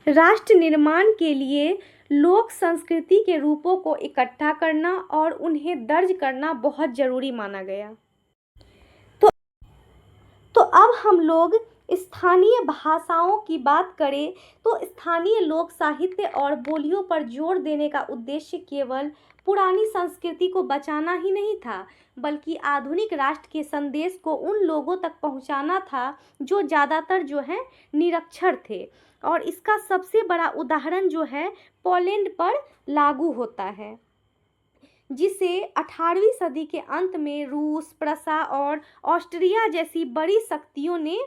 राष्ट्र निर्माण के लिए लोक संस्कृति के रूपों को इकट्ठा करना और उन्हें दर्ज करना बहुत ज़रूरी माना गया। तो अब हम लोग स्थानीय भाषाओं की बात करें तो स्थानीय लोक साहित्य और बोलियों पर जोर देने का उद्देश्य केवल पुरानी संस्कृति को बचाना ही नहीं था, बल्कि आधुनिक राष्ट्र के संदेश को उन लोगों तक पहुंचाना था जो ज़्यादातर जो है निरक्षर थे। और इसका सबसे बड़ा उदाहरण जो है पोलैंड पर लागू होता है, जिसे 18वीं सदी के अंत में रूस, प्रसा और ऑस्ट्रिया जैसी बड़ी शक्तियों ने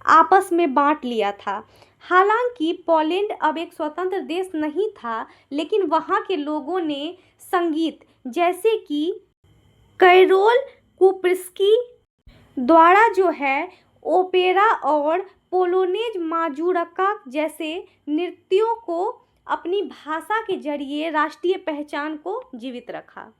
आपस में बांट लिया था। हालांकि पोलैंड अब एक स्वतंत्र देश नहीं था, लेकिन वहाँ के लोगों ने संगीत जैसे कि कैरोल कुप्रिस्की द्वारा जो है ओपेरा और पोलोनेज माजूरका जैसे नृत्यों को अपनी भाषा के जरिए राष्ट्रीय पहचान को जीवित रखा।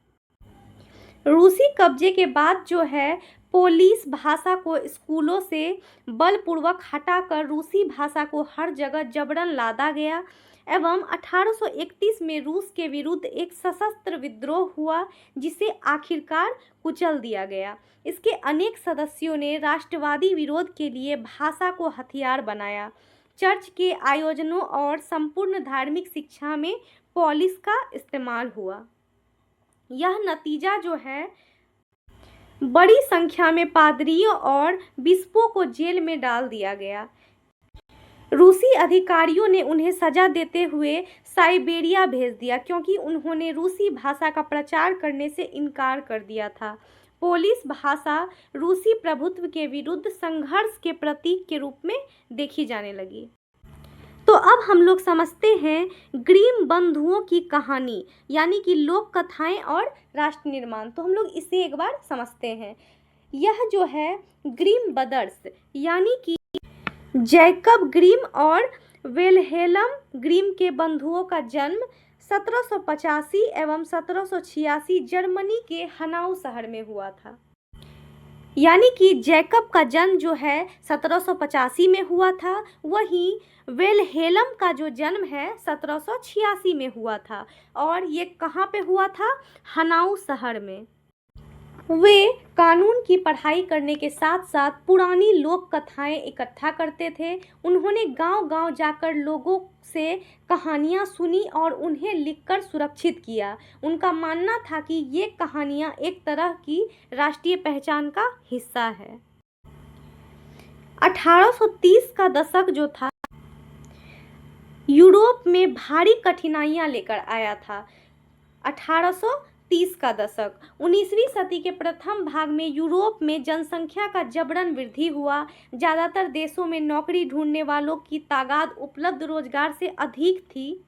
रूसी कब्जे के बाद जो है पोलिश भाषा को स्कूलों से बलपूर्वक हटाकर रूसी भाषा को हर जगह जबरन लादा गया एवं 1831 में रूस के विरुद्ध एक सशस्त्र विद्रोह हुआ, जिसे आखिरकार कुचल दिया गया। इसके अनेक सदस्यों ने राष्ट्रवादी विरोध के लिए भाषा को हथियार बनाया। चर्च के आयोजनों और संपूर्ण धार्मिक शिक्षा में पोलिश का इस्तेमाल हुआ। यह नतीजा जो है बड़ी संख्या में पादरियों और बिशपों को जेल में डाल दिया गया। रूसी अधिकारियों ने उन्हें सजा देते हुए साइबेरिया भेज दिया, क्योंकि उन्होंने रूसी भाषा का प्रचार करने से इनकार कर दिया था। पोलिश भाषा रूसी प्रभुत्व के विरुद्ध संघर्ष के प्रतीक के रूप में देखी जाने लगी। तो अब हम लोग समझते हैं ग्रीम बंधुओं की कहानी, यानी कि लोक कथाएं और राष्ट्र निर्माण। तो हम लोग इसे एक बार समझते हैं। यह जो है ग्रीम ब्रदर्स यानी कि जैकब ग्रीम और विल्हेल्म ग्रीम के बंधुओं का जन्म 1785 एवं 1786 जर्मनी के हनाउ शहर में हुआ था। यानी कि जैकब का जन्म जो है 1785 में हुआ था, वहीं विल्हेल्म का जो जन्म है 1786 में हुआ था। और ये कहाँ पे हुआ था? हनाउ शहर में। वे कानून की पढ़ाई करने के साथ साथ पुरानी लोक कथाएं इकट्ठा करते थे। उन्होंने गांव-गांव जाकर लोगों से कहानियां सुनी और उन्हें लिखकर सुरक्षित किया। उनका मानना था कि ये कहानियां एक तरह की राष्ट्रीय पहचान का हिस्सा है। 1830 का दशक जो था यूरोप में भारी कठिनाइयां लेकर आया था। 1830 का दशक 19वीं सदी के प्रथम भाग में यूरोप में जनसंख्या का जबरन वृद्धि हुआ। ज़्यादातर देशों में नौकरी ढूंढने वालों की तादाद उपलब्ध रोजगार से अधिक थी।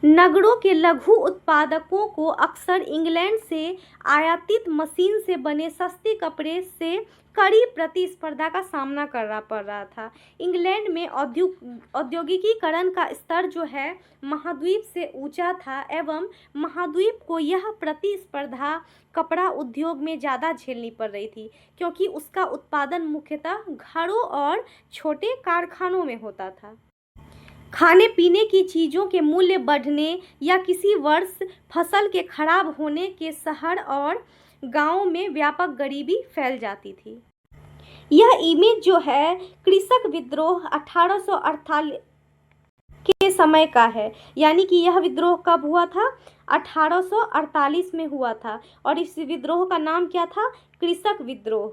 नगरों के लघु उत्पादकों को अक्सर इंग्लैंड से आयातित मशीन से बने सस्ते कपड़े से कड़ी प्रतिस्पर्धा का सामना करना पड़ रहा था। इंग्लैंड में औद्योगिकीकरण का स्तर जो है महाद्वीप से ऊंचा था एवं महाद्वीप को यह प्रतिस्पर्धा कपड़ा उद्योग में ज़्यादा झेलनी पड़ रही थी, क्योंकि उसका उत्पादन मुख्यतः घरों और छोटे कारखानों में होता था। खाने पीने की चीज़ों के मूल्य बढ़ने या किसी वर्ष फसल के खराब होने के शहर और गांवों में व्यापक गरीबी फैल जाती थी। यह इमेज जो है कृषक विद्रोह 1848 के समय का है, यानी कि यह विद्रोह कब हुआ था? 1848 में हुआ था और इस विद्रोह का नाम क्या था? कृषक विद्रोह।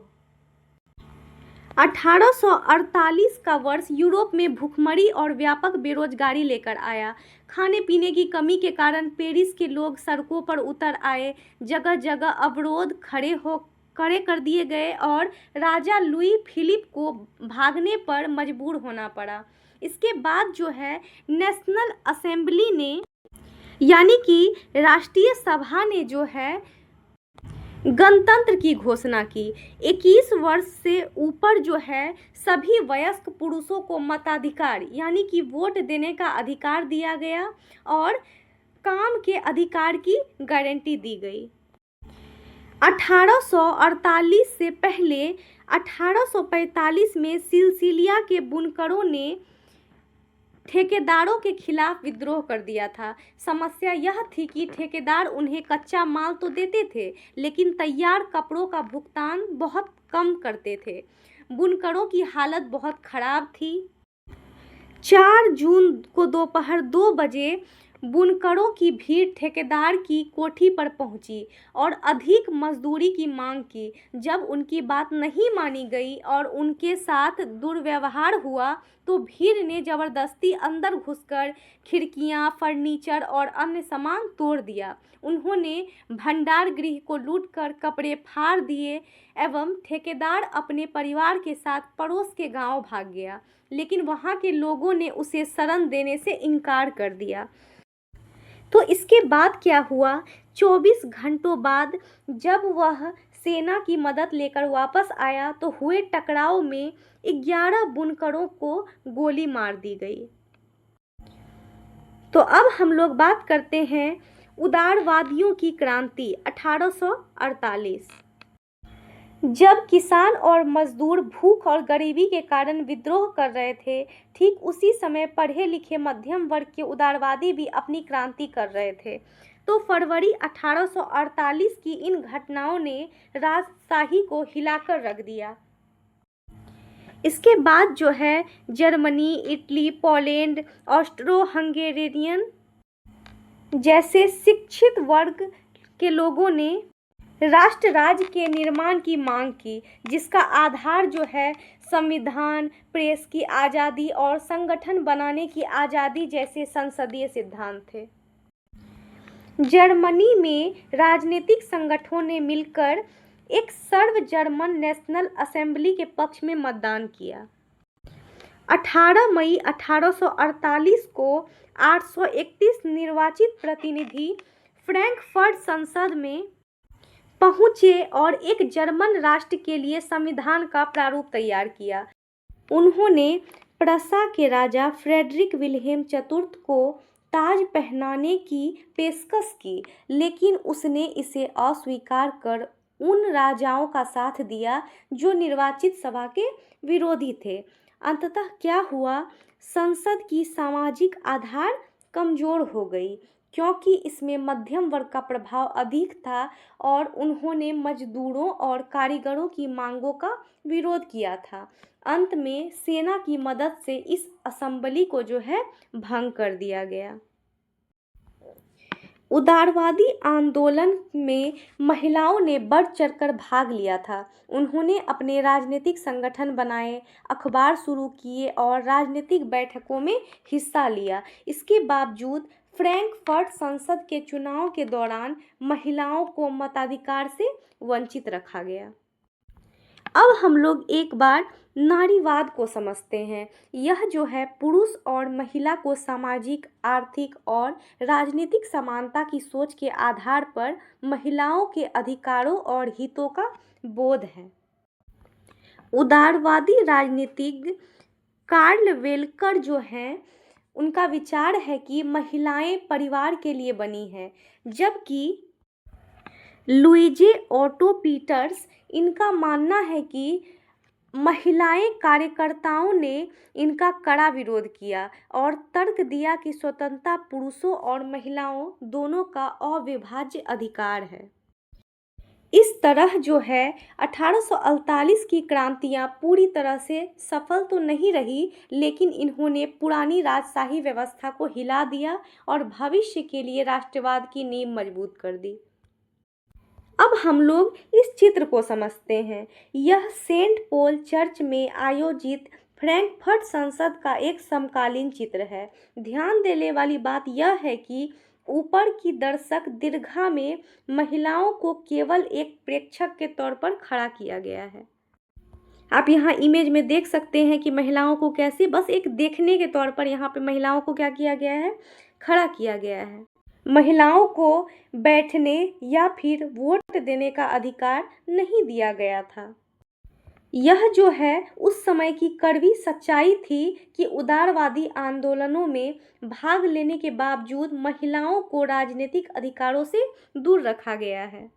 1848 का वर्ष यूरोप में भूखमरी और व्यापक बेरोजगारी लेकर आया। खाने पीने की कमी के कारण पेरिस के लोग सड़कों पर उतर आए। जगह जगह अवरोध खड़े कर दिए गए और राजा लुई फिलिप को भागने पर मजबूर होना पड़ा। इसके बाद जो है नेशनल असेंबली ने यानी कि राष्ट्रीय सभा ने जो है गणतंत्र की घोषणा की। 21 वर्ष से ऊपर जो है सभी वयस्क पुरुषों को मताधिकार यानी कि वोट देने का अधिकार दिया गया और काम के अधिकार की गारंटी दी गई। 1848 से पहले 1845 में सिसिलिया के बुनकरों ने ठेकेदारों के खिलाफ विद्रोह कर दिया था। समस्या यह थी कि ठेकेदार उन्हें कच्चा माल तो देते थे, लेकिन तैयार कपड़ों का भुगतान बहुत कम करते थे। बुनकरों की हालत बहुत खराब थी। 4 जून को दोपहर 2 बजे बुनकरों की भीड़ ठेकेदार की कोठी पर पहुंची और अधिक मजदूरी की मांग की। जब उनकी बात नहीं मानी गई और उनके साथ दुर्व्यवहार हुआ तो भीड़ ने जबरदस्ती अंदर घुसकर खिड़कियां, फर्नीचर और अन्य सामान तोड़ दिया। उन्होंने भंडार गृह को लूटकर कपड़े फाड़ दिए एवं ठेकेदार अपने परिवार के साथ पड़ोस के गांव भाग गया, लेकिन वहां के लोगों ने उसे शरण देने से इनकार कर दिया। तो इसके बाद क्या हुआ? 24 घंटों बाद जब वह सेना की मदद लेकर वापस आया तो हुए टकराव में 11 बुनकरों को गोली मार दी गई। तो अब हम लोग बात करते हैं उदारवादियों की क्रांति 1848। जब किसान और मजदूर भूख और गरीबी के कारण विद्रोह कर रहे थे, ठीक उसी समय पढ़े लिखे मध्यम वर्ग के उदारवादी भी अपनी क्रांति कर रहे थे। तो फरवरी 1848 की इन घटनाओं ने राजशाही को हिलाकर रख दिया। इसके बाद जो है जर्मनी, इटली, पोलैंड, ऑस्ट्रो-हंगेरियन जैसे शिक्षित वर्ग के लोगों ने राष्ट्र राज्य के निर्माण की मांग की, जिसका आधार जो है संविधान, प्रेस की आज़ादी और संगठन बनाने की आज़ादी जैसे संसदीय सिद्धांत थे। जर्मनी में राजनीतिक संगठनों ने मिलकर एक सर्व जर्मन नेशनल असेंबली के पक्ष में मतदान किया। 18 मई 1848 को 831 निर्वाचित प्रतिनिधि फ्रैंकफर्ट संसद में पहुंचे और एक जर्मन राष्ट्र के लिए संविधान का प्रारूप तैयार किया। उन्होंने प्रसा के राजा फ्रेडरिक विल्हेम चतुर्थ को ताज पहनाने की पेशकश की, लेकिन उसने इसे अस्वीकार कर उन राजाओं का साथ दिया जो निर्वाचित सभा के विरोधी थे। अंततः क्या हुआ? संसद की सामाजिक आधार कमजोर हो गई, क्योंकि इसमें मध्यम वर्ग का प्रभाव अधिक था और उन्होंने मजदूरों और कारीगरों की मांगों का विरोध किया था। अंत में सेना की मदद से इस असेंबली को जो है भंग कर दिया गया। उदारवादी आंदोलन में महिलाओं ने बढ़ चढ़कर भाग लिया था। उन्होंने अपने राजनीतिक संगठन बनाए, अखबार शुरू किए और राजनीतिक बैठकों में हिस्सा लिया। इसके बावजूद फ्रैंकफर्ट संसद के चुनाव के दौरान महिलाओं को मताधिकार से वंचित रखा गया। अब हम लोग एक बार नारीवाद को समझते हैं। यह जो है पुरुष और महिला को सामाजिक, आर्थिक और राजनीतिक समानता की सोच के आधार पर महिलाओं के अधिकारों और हितों का बोध है। उदारवादी राजनीतिज्ञ कार्ल वेलकर जो हैं, उनका विचार है कि महिलाएं परिवार के लिए बनी हैं, जबकि लुइजे ओटो पीटर्स इनका मानना है कि महिलाएं कार्यकर्ताओं ने इनका कड़ा विरोध किया और तर्क दिया कि स्वतंत्रता पुरुषों और महिलाओं दोनों का अविभाज्य अधिकार है। इस तरह जो है 1848 की क्रांतियां पूरी तरह से सफल तो नहीं रही, लेकिन इन्होंने पुरानी राजशाही व्यवस्था को हिला दिया और भविष्य के लिए राष्ट्रवाद की नींव मजबूत कर दी। अब हम लोग इस चित्र को समझते हैं। यह सेंट पॉल चर्च में आयोजित फ्रैंकफर्ट संसद का एक समकालीन चित्र है। ध्यान देने वाली बात यह है कि ऊपर की दर्शक दीर्घा में महिलाओं को केवल एक प्रेक्षक के तौर पर खड़ा किया गया है। आप यहाँ इमेज में देख सकते हैं कि महिलाओं को कैसे बस एक देखने के तौर पर यहाँ पे महिलाओं को क्या किया गया है, खड़ा किया गया है। महिलाओं को बैठने या फिर वोट देने का अधिकार नहीं दिया गया था। यह जो है उस समय की कड़वी सच्चाई थी कि उदारवादी आंदोलनों में भाग लेने के बावजूद महिलाओं को राजनीतिक अधिकारों से दूर रखा गया है।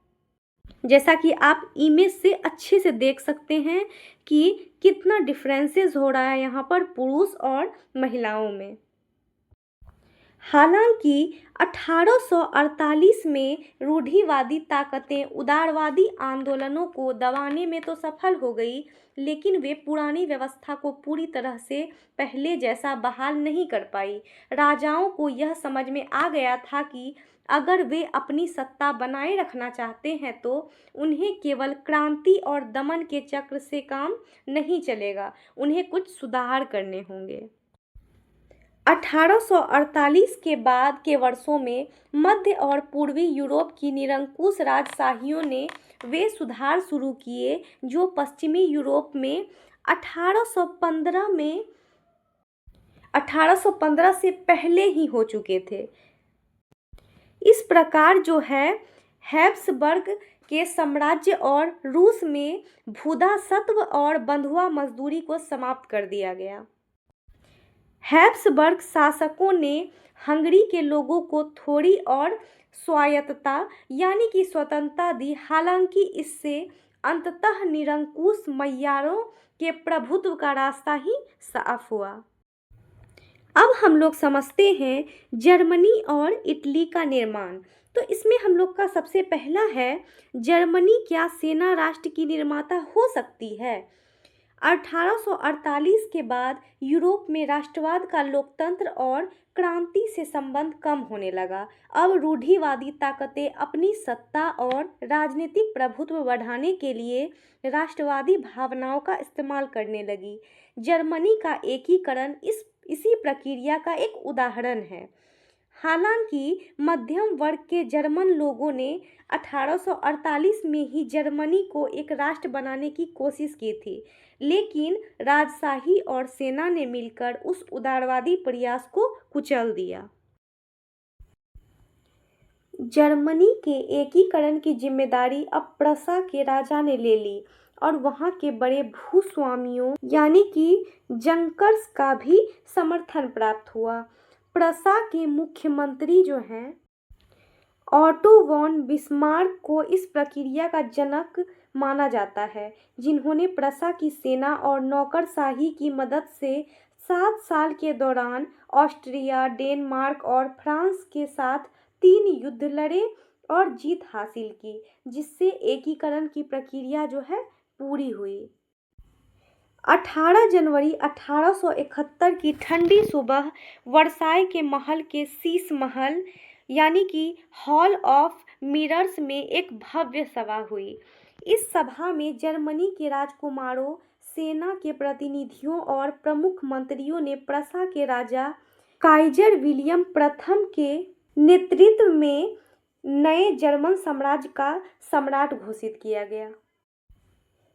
जैसा कि आप इमेज से अच्छे से देख सकते हैं कि कितना डिफरेंसेस हो रहा है यहाँ पर पुरुष और महिलाओं में। हालांकि 1848 में रूढ़िवादी ताकतें उदारवादी आंदोलनों को दबाने में तो सफल हो गई, लेकिन वे पुरानी व्यवस्था को पूरी तरह से पहले जैसा बहाल नहीं कर पाई। राजाओं को यह समझ में आ गया था कि अगर वे अपनी सत्ता बनाए रखना चाहते हैं तो उन्हें केवल क्रांति और दमन के चक्र से काम नहीं चलेगा, उन्हें कुछ सुधार करने होंगे। 1848 के बाद के वर्षों में मध्य और पूर्वी यूरोप की निरंकुश राजशाहियों ने वे सुधार शुरू किए जो पश्चिमी यूरोप में 1815 से पहले ही हो चुके थे। इस प्रकार जो है हैब्सबर्ग के साम्राज्य और रूस में भूदासत्व और बंधुआ मजदूरी को समाप्त कर दिया गया। हैब्सबर्ग शासकों ने हंगरी के लोगों को थोड़ी और स्वायत्तता यानी कि स्वतंत्रता दी, हालांकि इससे अंततः निरंकुश मैयारों के प्रभुत्व का रास्ता ही साफ हुआ। अब हम लोग समझते हैं जर्मनी और इटली का निर्माण। तो इसमें हम लोग का सबसे पहला है, जर्मनी क्या सेना राष्ट्र की निर्माता हो सकती है? 1848 के बाद यूरोप में राष्ट्रवाद का लोकतंत्र और क्रांति से संबंध कम होने लगा। अब रूढ़िवादी ताकतें अपनी सत्ता और राजनीतिक प्रभुत्व बढ़ाने के लिए राष्ट्रवादी भावनाओं का इस्तेमाल करने लगी। जर्मनी का एकीकरण इसी प्रक्रिया का एक उदाहरण है। हालांकि मध्यम वर्ग के जर्मन लोगों ने 1848 में ही जर्मनी को एक राष्ट्र बनाने की कोशिश की थी, लेकिन राजशाही और सेना ने मिलकर उस उदारवादी प्रयास को कुचल दिया। जर्मनी के एकीकरण की जिम्मेदारी अब प्रसा के राजा ने ले ली और वहाँ के बड़े भूस्वामियों यानी कि जंकर्स का भी समर्थन प्राप्त हुआ। प्रसा के मुख्यमंत्री जो हैं ऑटो वॉन बिस्मार्क को इस प्रक्रिया का जनक माना जाता है, जिन्होंने प्रसा की सेना और नौकरशाही की मदद से 7 साल के दौरान ऑस्ट्रिया, डेनमार्क और फ्रांस के साथ 3 युद्ध लड़े और जीत हासिल की, जिससे एकीकरण की प्रक्रिया जो है पूरी हुई। 18 जनवरी 1871 की ठंडी सुबह वर्साई के महल के शीश महल यानी कि हॉल ऑफ मिरर्स में एक भव्य सभा हुई। इस सभा में जर्मनी के राजकुमारों, सेना के प्रतिनिधियों और प्रमुख मंत्रियों ने प्रसा के राजा काइजर विलियम प्रथम के नेतृत्व में नए जर्मन साम्राज्य का सम्राट घोषित किया गया।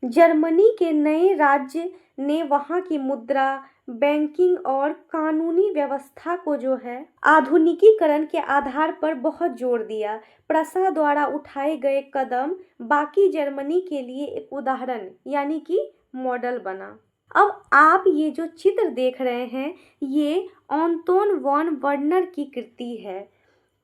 जर्मनी के नए राज्य ने वहाँ की मुद्रा, बैंकिंग और कानूनी व्यवस्था को जो है आधुनिकीकरण के आधार पर बहुत जोर दिया। प्रसा द्वारा उठाए गए कदम बाकी जर्मनी के लिए एक उदाहरण यानी कि मॉडल बना। अब आप ये जो चित्र देख रहे हैं ये एंटोन वॉन वर्नर की कृति है।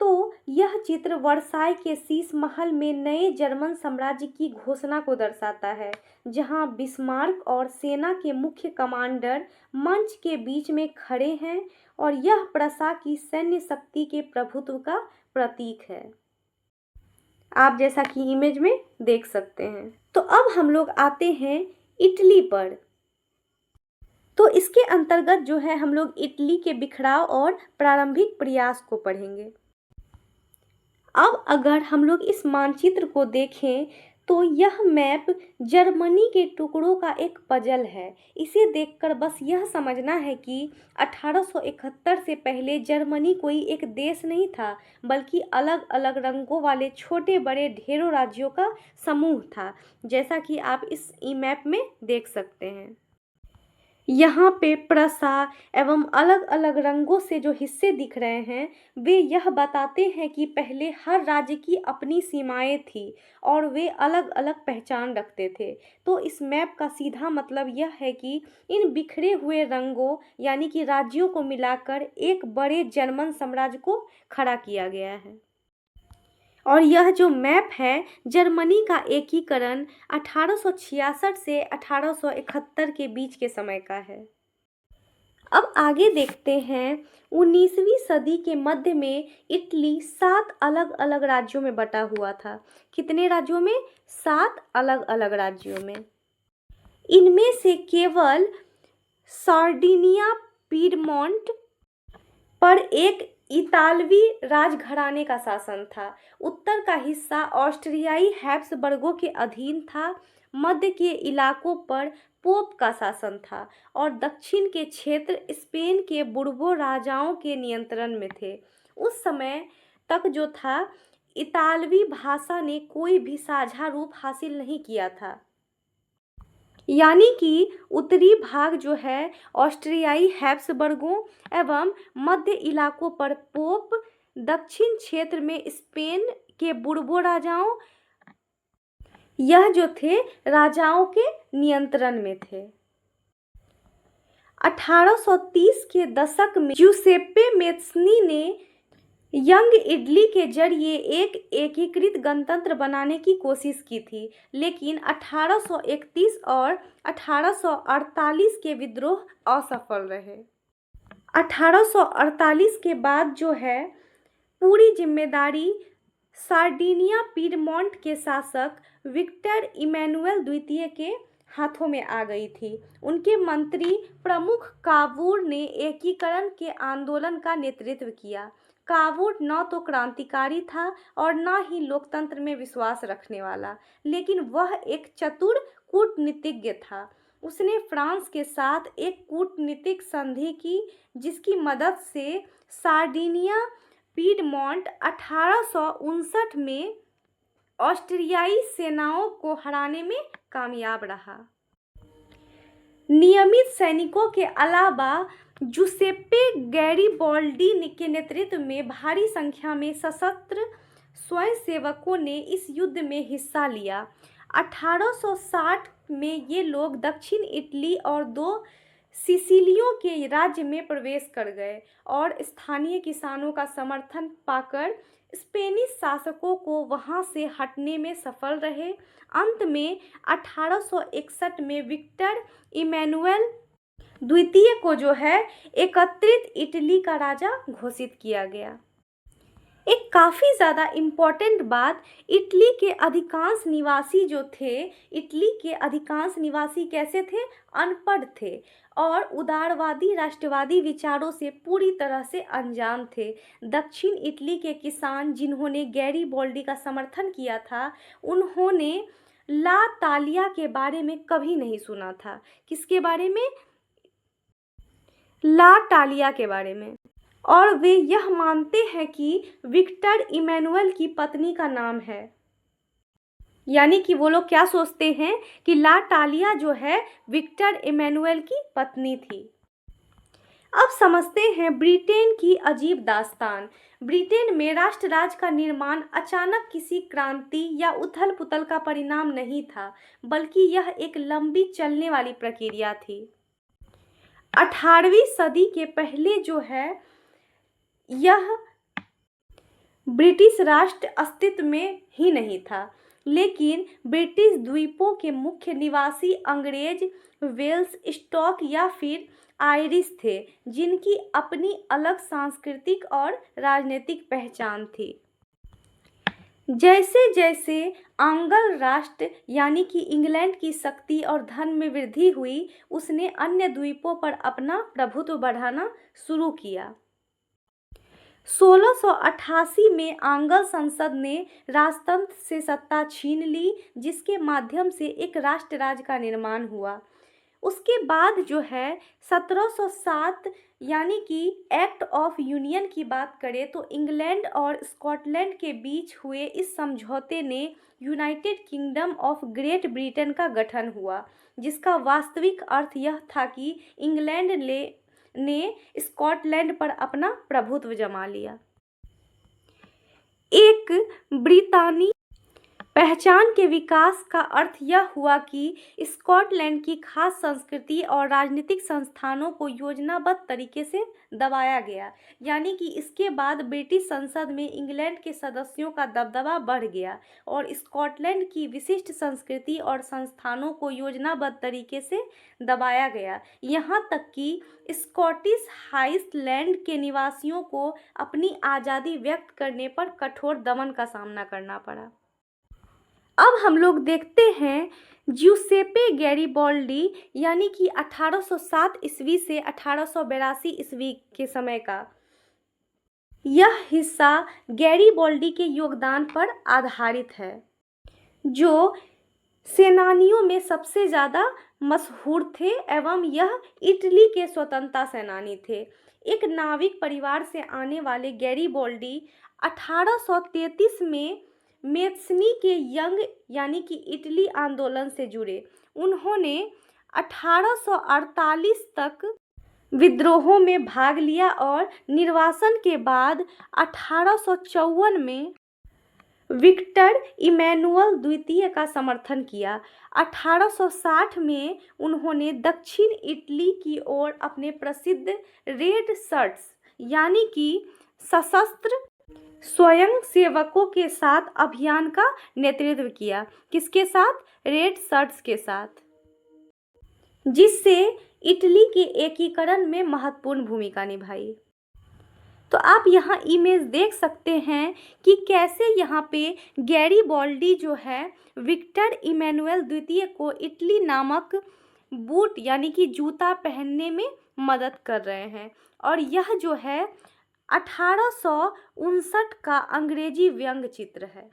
तो यह चित्र वर्साई के शीश महल में नए जर्मन साम्राज्य की घोषणा को दर्शाता है, जहां बिस्मार्क और सेना के मुख्य कमांडर मंच के बीच में खड़े हैं और यह प्रसा की सैन्य शक्ति के प्रभुत्व का प्रतीक है। आप जैसा कि इमेज में देख सकते हैं। तो अब हम लोग आते हैं इटली पर। तो इसके अंतर्गत जो है हम लोग इटली के बिखराव और प्रारंभिक प्रयास को पढ़ेंगे। अब अगर हम लोग इस मानचित्र को देखें तो यह मैप जर्मनी के टुकड़ों का एक पजल है। इसे देखकर बस यह समझना है कि 1871 से पहले जर्मनी कोई एक देश नहीं था, बल्कि अलग अलग रंगों वाले छोटे बड़े ढेरों राज्यों का समूह था, जैसा कि आप इस मैप में देख सकते हैं। यहाँ पे प्रसा एवं अलग अलग रंगों से जो हिस्से दिख रहे हैं वे यह बताते हैं कि पहले हर राज्य की अपनी सीमाएं थी और वे अलग अलग पहचान रखते थे। तो इस मैप का सीधा मतलब यह है कि इन बिखरे हुए रंगों यानी कि राज्यों को मिलाकर एक बड़े जर्मन साम्राज्य को खड़ा किया गया है। और यह जो मैप है जर्मनी का एकीकरण 1866 से 1871 के बीच के समय का है। अब आगे देखते हैं 19वीं सदी के मध्य में इटली 7 अलग अलग राज्यों में बटा हुआ था। कितने राज्यों में? 7 अलग अलग राज्यों में। इनमें से केवल सार्डिनिया पीडमोंट पर एक इतालवी राजघराने का शासन था। उत्तर का हिस्सा ऑस्ट्रियाई हैब्सबर्गों के अधीन था। मध्य के इलाकों पर पोप का शासन था और दक्षिण के क्षेत्र स्पेन के बुर्बो राजाओं के नियंत्रण में थे। उस समय तक जो था इतालवी भाषा ने कोई भी साझा रूप हासिल नहीं किया था, यानी कि उत्तरी भाग जो है ऑस्ट्रियाई हैब्सबर्गों एवं मध्य इलाकों पर पोप, दक्षिण क्षेत्र में स्पेन के बुर्बो राजाओं, यह जो थे राजाओं के नियंत्रण में थे। 1830 के दशक में ज्यूसेप्पे मेत्सनी ने यंग इटली के जरिए एक एकीकृत गणतंत्र बनाने की कोशिश की थी, लेकिन 1831 और 1848 के विद्रोह असफल रहे। 1848 के बाद जो है पूरी जिम्मेदारी सार्डिनिया पीडमोंट के शासक विक्टर इमैनुएल द्वितीय के हाथों में आ गई थी। उनके मंत्री प्रमुख कावूर ने एकीकरण के आंदोलन का नेतृत्व किया। कावूर न तो क्रांतिकारी था और न ही लोकतंत्र में विश्वास रखने वाला, लेकिन वह एक चतुर कूटनीतिज्ञ था। उसने फ्रांस के साथ एक कूटनीतिक संधि की, जिसकी मदद से सार्डिनिया पीडमोंट 1859 में ऑस्ट्रियाई सेनाओं को हराने में कामयाब रहा। नियमित सैनिकों के अलावा जुसेप्पे गैरिबाल्डी के नेतृत्व में भारी संख्या में सशस्त्र स्वयंसेवकों ने इस युद्ध में हिस्सा लिया। 1860 में ये लोग दक्षिण इटली और 2 सिसिलियों के राज्य में प्रवेश कर गए और स्थानीय किसानों का समर्थन पाकर स्पेनिश शासकों को वहां से हटने में सफल रहे। अंत में 1861 में विक्टर इमैनुएल द्वितीय को जो है एकत्रित इटली का राजा घोषित किया गया। एक काफ़ी ज़्यादा इम्पॉर्टेंट बात, इटली के अधिकांश निवासी जो थे, इटली के अधिकांश निवासी कैसे थे? अनपढ़ थे और उदारवादी राष्ट्रवादी विचारों से पूरी तरह से अनजान थे। दक्षिण इटली के किसान जिन्होंने गैरीबॉल्डी का समर्थन किया था, उन्होंने ला तालिया के बारे में कभी नहीं सुना था। किसके बारे में? ला टालिया के बारे में। और वे यह मानते हैं कि विक्टर इमैनुअल की पत्नी का नाम है। यानी कि वो लोग क्या सोचते हैं कि ला टालिया जो है विक्टर इमैनुअल की पत्नी थी। अब समझते हैं ब्रिटेन की अजीब दास्तान। ब्रिटेन में राष्ट्र राज्य का निर्माण अचानक किसी क्रांति या उथल पुथल का परिणाम नहीं था, बल्कि यह एक लंबी चलने वाली प्रक्रिया थी। 18वीं सदी के पहले जो है यह ब्रिटिश राष्ट्र अस्तित्व में ही नहीं था, लेकिन ब्रिटिश द्वीपों के मुख्य निवासी अंग्रेज, वेल्स, स्कॉट या फिर आयरिश थे, जिनकी अपनी अलग सांस्कृतिक और राजनीतिक पहचान थी। जैसे जैसे आंग्ल राष्ट्र यानी कि इंग्लैंड की शक्ति और धन में वृद्धि हुई, उसने अन्य द्वीपों पर अपना प्रभुत्व बढ़ाना शुरू किया। 1688 में आंग्ल संसद ने राजतंत्र से सत्ता छीन ली, जिसके माध्यम से एक राष्ट्र राज्य का निर्माण हुआ। उसके बाद जो है 1707 यानी कि एक्ट ऑफ यूनियन की बात करें तो इंग्लैंड और स्कॉटलैंड के बीच हुए इस समझौते ने United kingdom of great Britain का गठन हुआ, जिसका वास्तविक अर्थ यह था कि इंग्लैंड ने स्कॉटलैंड पर अपना प्रभुत्व जमा लिया। एक ब्रितानी पहचान के विकास का अर्थ यह हुआ कि स्कॉटलैंड की खास संस्कृति और राजनीतिक संस्थानों को योजनाबद्ध तरीके से दबाया गया। यानी कि इसके बाद ब्रिटिश संसद में इंग्लैंड के सदस्यों का दबदबा बढ़ गया और स्कॉटलैंड की विशिष्ट संस्कृति और संस्थानों को योजनाबद्ध तरीके से दबाया गया, यहाँ तक कि स्कॉटिश हाईलैंड के निवासियों को अपनी आज़ादी व्यक्त करने पर कठोर दमन का सामना करना पड़ा। अब हम लोग देखते हैं ज्यूसेप्पे गैरीबॉल्डी यानी कि 1807 ईस्वी से 1882 ईस्वी के समय का यह हिस्सा गैरीबॉल्डी के योगदान पर आधारित है, जो सेनानियों में सबसे ज़्यादा मशहूर थे एवं यह इटली के स्वतंत्रता सेनानी थे। एक नाविक परिवार से आने वाले गैरीबॉल्डी 1833 में मेत्सनी के यंग यानी कि इटली आंदोलन से जुड़े। उन्होंने 1848 तक विद्रोहों में भाग लिया और निर्वासन के बाद 1854 में विक्टर इमैनुअल द्वितीय का समर्थन किया। 1860 में उन्होंने दक्षिण इटली की ओर अपने प्रसिद्ध रेड शर्ट्स यानी कि सशस्त्र स्वयंसेवकों के साथ अभियान का नेतृत्व किया। किसके साथ? रेड शर्ट्स के साथ, जिससे इटली के एकीकरण में महत्वपूर्ण भूमिका निभाई। तो आप यहाँ इमेज देख सकते हैं कि कैसे यहाँ पे गैरीबॉल्डी जो है विक्टर इमैनुअल द्वितीय को इटली नामक बूट यानी कि जूता पहनने में मदद कर रहे हैं। और यह जो है 1859 का अंग्रेजी व्यंग्य चित्र है।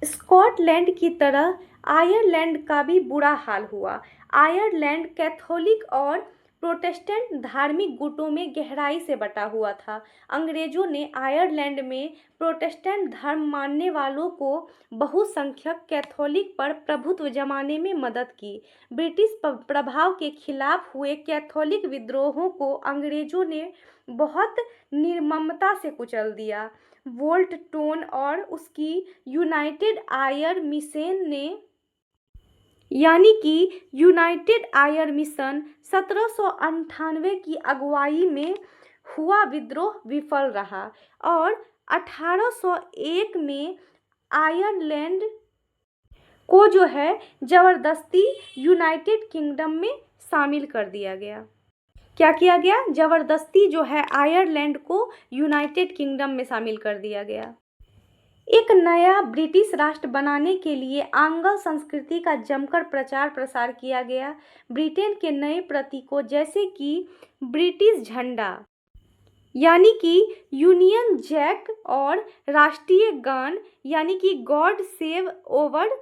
स्कॉटलैंड की तरह आयरलैंड का भी बुरा हाल हुआ। आयरलैंड कैथोलिक और प्रोटेस्टेंट धार्मिक गुटों में गहराई से बटा हुआ था। अंग्रेजों ने आयरलैंड में प्रोटेस्टेंट धर्म मानने वालों को बहुसंख्यक कैथोलिक पर प्रभुत्व जमाने में मदद की। ब्रिटिश प्रभाव के खिलाफ हुए कैथोलिक विद्रोहों को अंग्रेजों ने बहुत निर्ममता से कुचल दिया। वोल्टटोन और उसकी यूनाइटेड आयर मिशन ने यानी कि यूनाइटेड आयर मिशन 1798 की अगुवाई में हुआ विद्रोह विफल रहा और 1801 में आयरलैंड को जो है ज़बरदस्ती यूनाइटेड किंगडम में शामिल कर दिया गया। क्या किया गया? ज़बरदस्ती जो है आयरलैंड को यूनाइटेड किंगडम में शामिल कर दिया गया। एक नया ब्रिटिश राष्ट्र बनाने के लिए आंग्ल संस्कृति का जमकर प्रचार प्रसार किया गया। ब्रिटेन के नए प्रतीकों जैसे कि ब्रिटिश झंडा यानी कि यूनियन जैक और राष्ट्रीय गान यानी कि गॉड सेव ओवर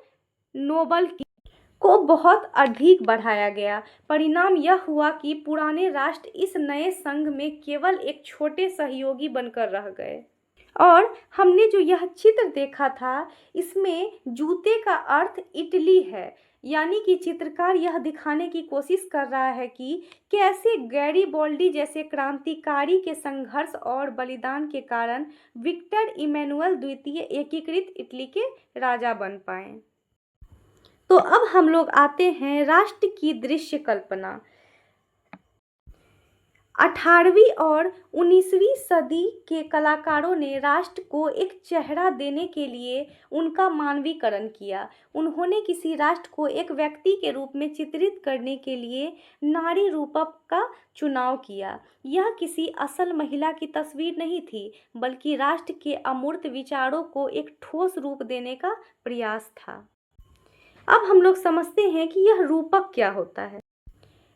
नोबल को बहुत अधिक बढ़ाया गया। परिणाम यह हुआ कि पुराने राष्ट्र इस नए संघ में केवल एक छोटे सहयोगी बनकर रह गए। और हमने जो यह चित्र देखा था, इसमें जूते का अर्थ इटली है, यानी कि चित्रकार यह दिखाने की कोशिश कर रहा है कि कैसे गैरिबॉल्डी जैसे क्रांतिकारी के संघर्ष और बलिदान के कारण विक्टर इमैनुअल द्वितीय एकीकृत इटली के राजा बन पाए। तो अब हम लोग आते हैं राष्ट्र की दृश्य कल्पना। 18वीं और 19वीं सदी के कलाकारों ने राष्ट्र को एक चेहरा देने के लिए उनका मानवीकरण किया। उन्होंने किसी राष्ट्र को एक व्यक्ति के रूप में चित्रित करने के लिए नारी रूपक का चुनाव किया। यह किसी असल महिला की तस्वीर नहीं थी, बल्कि राष्ट्र के अमूर्त विचारों को एक ठोस रूप देने का प्रयास था। अब हम लोग समझते हैं कि यह रूपक क्या होता है।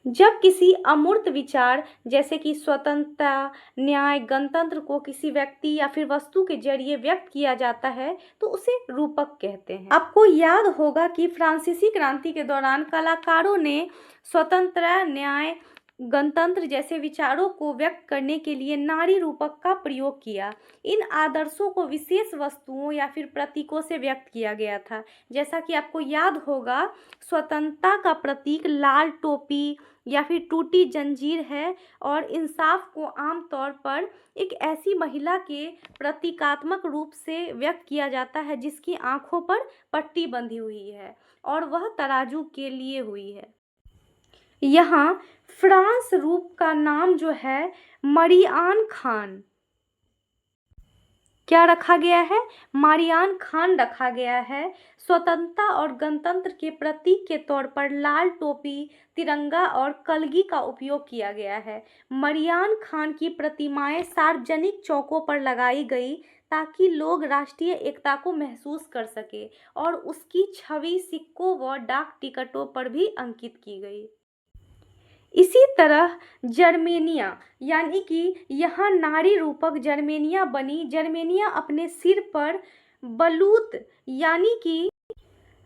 जब किसी अमूर्त विचार जैसे कि स्वतंत्रता, न्याय, गणतंत्र को किसी व्यक्ति या फिर वस्तु के जरिए व्यक्त किया जाता है तो उसे रूपक कहते हैं। आपको याद होगा कि फ्रांसीसी क्रांति के दौरान कलाकारों ने स्वतंत्रता, न्याय, गणतंत्र जैसे विचारों को व्यक्त करने के लिए नारी रूपक का प्रयोग किया। इन आदर्शों को विशेष वस्तुओं या फिर प्रतीकों से व्यक्त किया गया था। जैसा कि आपको याद होगा, स्वतंत्रता का प्रतीक लाल टोपी या फिर टूटी जंजीर है और इंसाफ को आमतौर पर एक ऐसी महिला के प्रतीकात्मक रूप से व्यक्त किया जाता है जिसकी आंखों पर पट्टी बंधी हुई है और वह तराजू के लिए हुई है। यहाँ फ्रांस रूप का नाम जो है मरियान खान क्या रखा गया है? मारियान खान रखा गया है। स्वतंत्रता और गणतंत्र के प्रतीक के तौर पर लाल टोपी, तिरंगा और कलगी का उपयोग किया गया है। मरियान खान की प्रतिमाएं सार्वजनिक चौकों पर लगाई गई ताकि लोग राष्ट्रीय एकता को महसूस कर सके और उसकी छवि सिक्कों व डाक टिकटों पर भी अंकित की गई। इसी तरह जर्मेनिया यानी कि यहाँ नारी रूपक जर्मेनिया बनी। जर्मेनिया अपने सिर पर बलूत यानी कि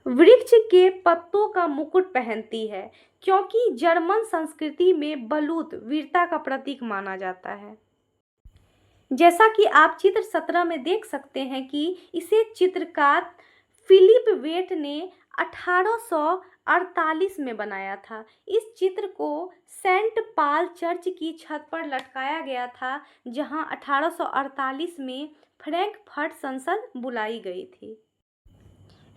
वृक्ष के पत्तों का मुकुट पहनती है, क्योंकि जर्मन संस्कृति में बलूत वीरता का प्रतीक माना जाता है। जैसा कि आप चित्र 17 में देख सकते हैं कि इसे चित्रकार फिलिप वेट ने 1848 में बनाया था। इस चित्र को सेंट पॉल चर्च की छत पर लटकाया गया था, जहां 1848 में फ्रैंकफर्ट संसद बुलाई गई थी।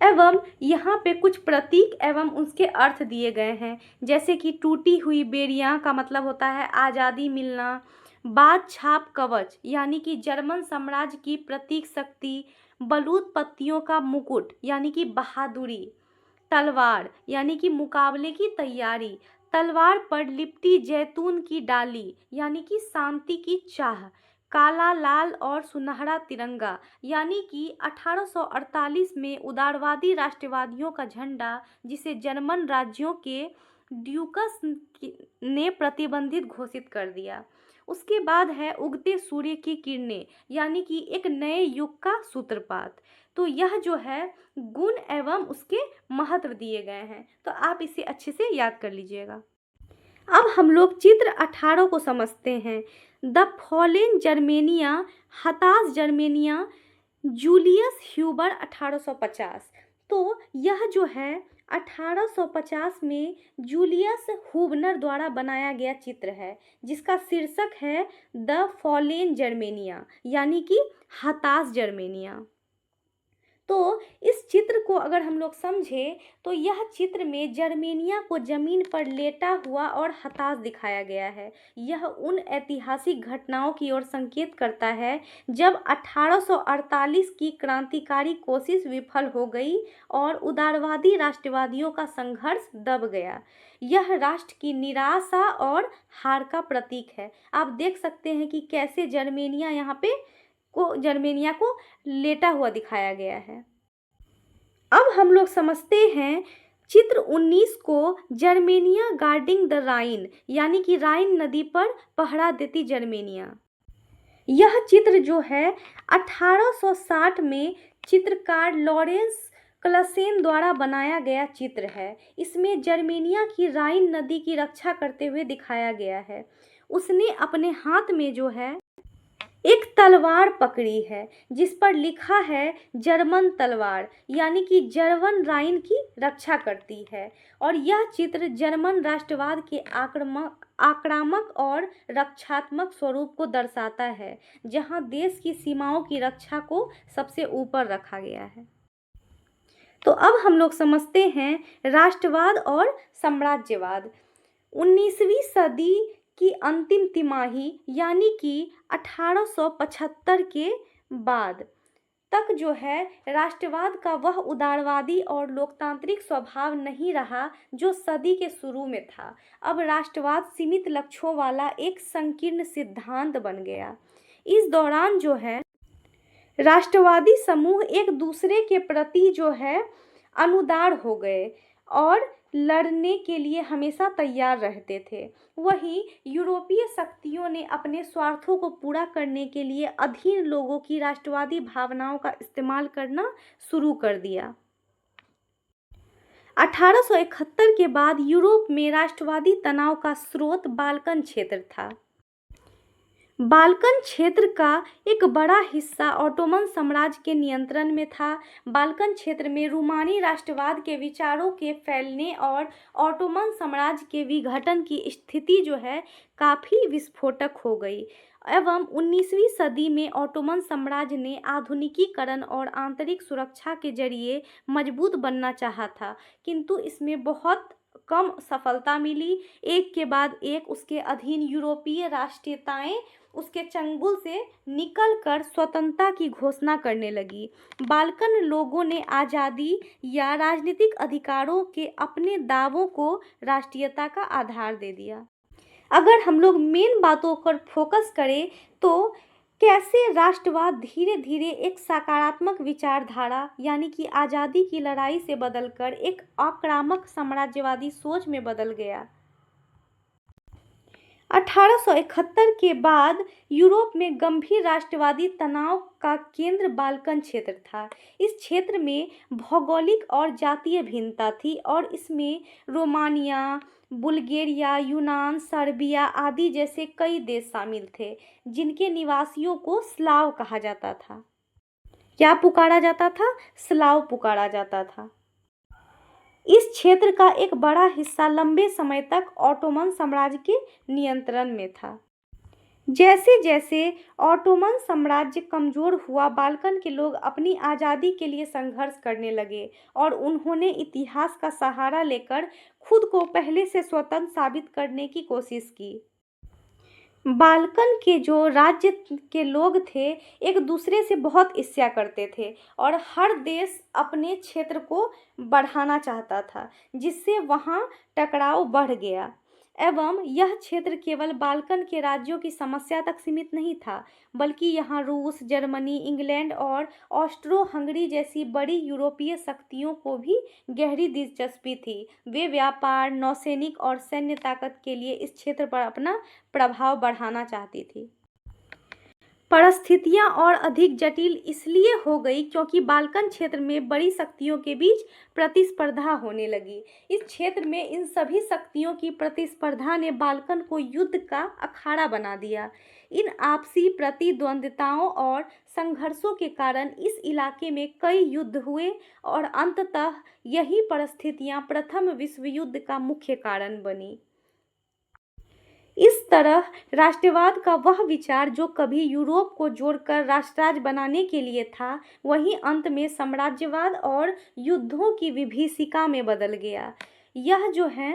एवं यहाँ पे कुछ प्रतीक एवं उसके अर्थ दिए गए हैं, जैसे कि टूटी हुई बेड़ियाँ का मतलब होता है आज़ादी मिलना, बाज छाप कवच यानी कि जर्मन साम्राज्य की प्रतीक शक्ति, बलूत पत्तियों का मुकुट यानी कि बहादुरी, तलवार यानी कि मुकाबले की तैयारी, तलवार पर लिपटी जैतून की डाली यानी कि शांति की चाह, काला, लाल और सुनहरा तिरंगा यानी कि 1848 में उदारवादी राष्ट्रवादियों का झंडा, जिसे जर्मन राज्यों के ड्यूकस ने प्रतिबंधित घोषित कर दिया। उसके बाद है उगते सूर्य की किरणें यानी कि एक नए युग का सूत्रपात। तो यह जो है गुण एवं उसके महत्व दिए गए हैं, तो आप इसे अच्छे से याद कर लीजिएगा। अब हम लोग चित्र 18 को समझते हैं। द फॉलेन जर्मेनिया, हताश जर्मेनिया, जूलियस ह्यूबर 1850। तो यह जो है 1850 में जूलियस हुबनर द्वारा बनाया गया चित्र है, जिसका शीर्षक है द फॉलेन जर्मेनिया यानी कि हताश जर्मेनिया। तो इस चित्र को अगर हम लोग समझें तो यह चित्र में जर्मेनिया को ज़मीन पर लेटा हुआ और हताश दिखाया गया है। यह उन ऐतिहासिक घटनाओं की ओर संकेत करता है जब 1848 की क्रांतिकारी कोशिश विफल हो गई और उदारवादी राष्ट्रवादियों का संघर्ष दब गया। यह राष्ट्र की निराशा और हार का प्रतीक है। आप देख सकते हैं कि कैसे जर्मेनिया को लेटा हुआ दिखाया गया है। अब हम लोग समझते हैं चित्र 19 को जर्मेनिया गार्डिंग द राइन, यानी कि राइन नदी पर पहरा देती जर्मेनिया। यह चित्र जो है 1860 में चित्रकार लॉरेंस क्लसेन द्वारा बनाया गया चित्र है। इसमें जर्मेनिया की राइन नदी की रक्षा करते हुए दिखाया गया है। उसने अपने हाथ में जो है एक तलवार पकड़ी है जिस पर लिखा है जर्मन तलवार, यानी कि जर्मन राइन की रक्षा करती है। और यह चित्र जर्मन राष्ट्रवाद के आक्रामक और रक्षात्मक स्वरूप को दर्शाता है, जहां देश की सीमाओं की रक्षा को सबसे ऊपर रखा गया है। तो अब हम लोग समझते हैं राष्ट्रवाद और साम्राज्यवाद। 19वीं सदी की अंतिम तिमाही यानी कि 1875 के बाद तक जो है राष्ट्रवाद का वह उदारवादी और लोकतांत्रिक स्वभाव नहीं रहा जो सदी के शुरू में था। अब राष्ट्रवाद सीमित लक्ष्यों वाला एक संकीर्ण सिद्धांत बन गया। इस दौरान जो है राष्ट्रवादी समूह एक दूसरे के प्रति जो है अनुदार हो गए और लड़ने के लिए हमेशा तैयार रहते थे। वहीं यूरोपीय शक्तियों ने अपने स्वार्थों को पूरा करने के लिए अधीन लोगों की राष्ट्रवादी भावनाओं का इस्तेमाल करना शुरू कर दिया। 1871 के बाद यूरोप में राष्ट्रवादी तनाव का स्रोत बाल्कन क्षेत्र था। बाल्कन क्षेत्र का एक बड़ा हिस्सा ऑटोमन साम्राज्य के नियंत्रण में था। बाल्कन क्षेत्र में रूमानी राष्ट्रवाद के विचारों के फैलने और ऑटोमन साम्राज्य के विघटन की स्थिति जो है काफ़ी विस्फोटक हो गई एवं 19वीं सदी में ऑटोमन साम्राज्य ने आधुनिकीकरण और आंतरिक सुरक्षा के जरिए मजबूत बनना चाहा था, किंतु इसमें बहुत कम सफलता मिली। एक के बाद एक उसके अधीन यूरोपीय राष्ट्रीयताएं उसके चंगुल से निकलकर स्वतंत्रता की घोषणा करने लगी। बाल्कन लोगों ने आज़ादी या राजनीतिक अधिकारों के अपने दावों को राष्ट्रीयता का आधार दे दिया। अगर हम लोग मेन बातों पर फोकस करें तो कैसे राष्ट्रवाद धीरे धीरे एक सकारात्मक विचारधारा यानी कि आज़ादी की लड़ाई से बदलकर एक आक्रामक साम्राज्यवादी सोच में बदल गया। 1871 के बाद यूरोप में गंभीर राष्ट्रवादी तनाव का केंद्र बाल्कन क्षेत्र था। इस क्षेत्र में भौगोलिक और जातीय भिन्नता थी और इसमें रोमानिया, बुल्गारिया, यूनान, सर्बिया आदि जैसे कई देश शामिल थे, जिनके निवासियों को स्लाव कहा जाता था। क्या पुकारा जाता था? स्लाव पुकारा जाता था। इस क्षेत्र का एक बड़ा हिस्सा लंबे समय तक ऑटोमन साम्राज्य के नियंत्रण में था। जैसे जैसे ऑटोमन साम्राज्य कमजोर हुआ, बाल्कन के लोग अपनी आज़ादी के लिए संघर्ष करने लगे और उन्होंने इतिहास का सहारा लेकर खुद को पहले से स्वतंत्र साबित करने की कोशिश की। बाल्कन के जो राज्य के लोग थे एक दूसरे से बहुत ईर्ष्या करते थे और हर देश अपने क्षेत्र को बढ़ाना चाहता था, जिससे वहाँ टकराव बढ़ गया। एवं यह क्षेत्र केवल बाल्कन के राज्यों की समस्या तक सीमित नहीं था, बल्कि यहाँ रूस, जर्मनी, इंग्लैंड और ऑस्ट्रो हंगरी जैसी बड़ी यूरोपीय शक्तियों को भी गहरी दिलचस्पी थी। वे व्यापार, नौसैनिक और सैन्य ताकत के लिए इस क्षेत्र पर अपना प्रभाव बढ़ाना चाहती थी। परिस्थितियां और अधिक जटिल इसलिए हो गई क्योंकि बाल्कन क्षेत्र में बड़ी शक्तियों के बीच प्रतिस्पर्धा होने लगी। इस क्षेत्र में इन सभी शक्तियों की प्रतिस्पर्धा ने बाल्कन को युद्ध का अखाड़ा बना दिया। इन आपसी प्रतिद्वंद्विताओं और संघर्षों के कारण इस इलाके में कई युद्ध हुए और अंततः यही परिस्थितियां प्रथम विश्व युद्ध का मुख्य कारण बनी। इस तरह राष्ट्रवाद का वह विचार जो कभी यूरोप को जोड़कर राष्ट्रराज बनाने के लिए था, वहीं अंत में साम्राज्यवाद और युद्धों की विभीषिका में बदल गया। यह जो है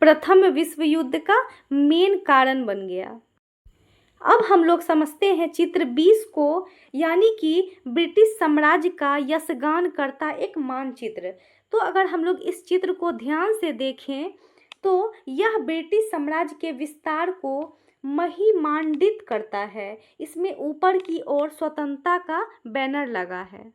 प्रथम विश्व युद्ध का मेन कारण बन गया। अब हम लोग समझते हैं चित्र 20 को, यानी कि ब्रिटिश साम्राज्य का यशगान करता एक मानचित्र। तो अगर हम लोग इस चित्र को ध्यान से देखें तो यह ब्रिटिश साम्राज्य के विस्तार को महिमान्वित करता है। इसमें ऊपर की ओर स्वतंत्रता का बैनर लगा है।